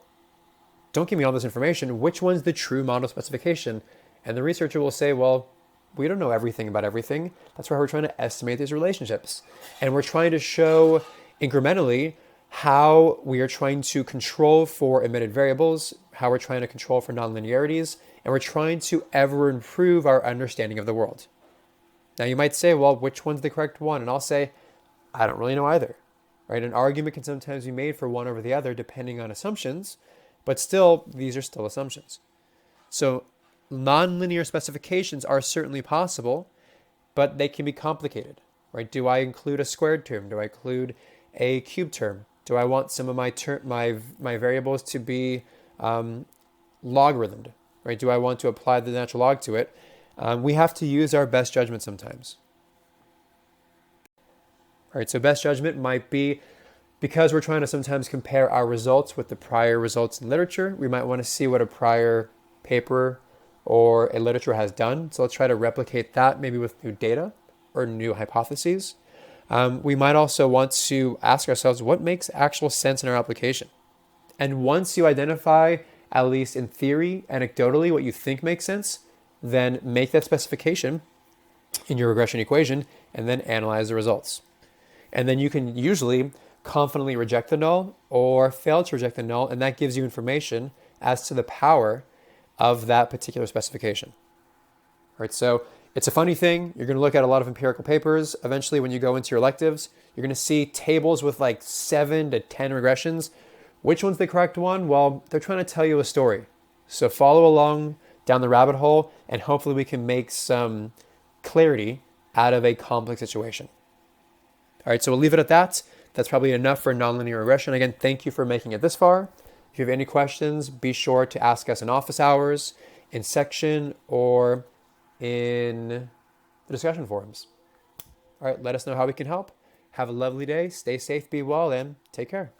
don't give me all this information. Which one's the true model specification? And the researcher will say, well, we don't know everything about everything. That's why we're trying to estimate these relationships. And we're trying to show incrementally how we are trying to control for emitted variables, how we're trying to control for nonlinearities, and we're trying to ever improve our understanding of the world. Now you might say, well, which one's the correct one? And I'll say, I don't really know either. Right? An argument can sometimes be made for one over the other depending on assumptions, but still, these are still assumptions. So nonlinear specifications are certainly possible, but they can be complicated, right? Do I include a squared term? Do I include a cubed term? Do I want some of my variables to be logarithmed, right? Do I want to apply the natural log to it? We have to use our best judgment sometimes. All right, so best judgment might be, because we're trying to sometimes compare our results with the prior results in literature, we might want to see what a prior paper or a literature has done. So let's try to replicate that maybe with new data or new hypotheses. We might also want to ask ourselves what makes actual sense in our application. And once you identify, at least in theory, anecdotally, what you think makes sense, then make that specification in your regression equation and then analyze the results. And then you can usually confidently reject the null or fail to reject the null, and that gives you information as to the power of that particular specification. All right, so it's a funny thing. You're going to look at a lot of empirical papers. Eventually, when you go into your electives, you're going to see tables with like 7 to 10 regressions. Which one's the correct one? Well, they're trying to tell you a story. So follow along down the rabbit hole, and hopefully we can make some clarity out of a complex situation. All right, so we'll leave it at that. That's probably enough for nonlinear regression. Again, thank you for making it this far. If you have any questions, be sure to ask us in office hours, in section, or in the discussion forums. All right, let us know how we can help. Have a lovely day. Stay safe, be well, and take care.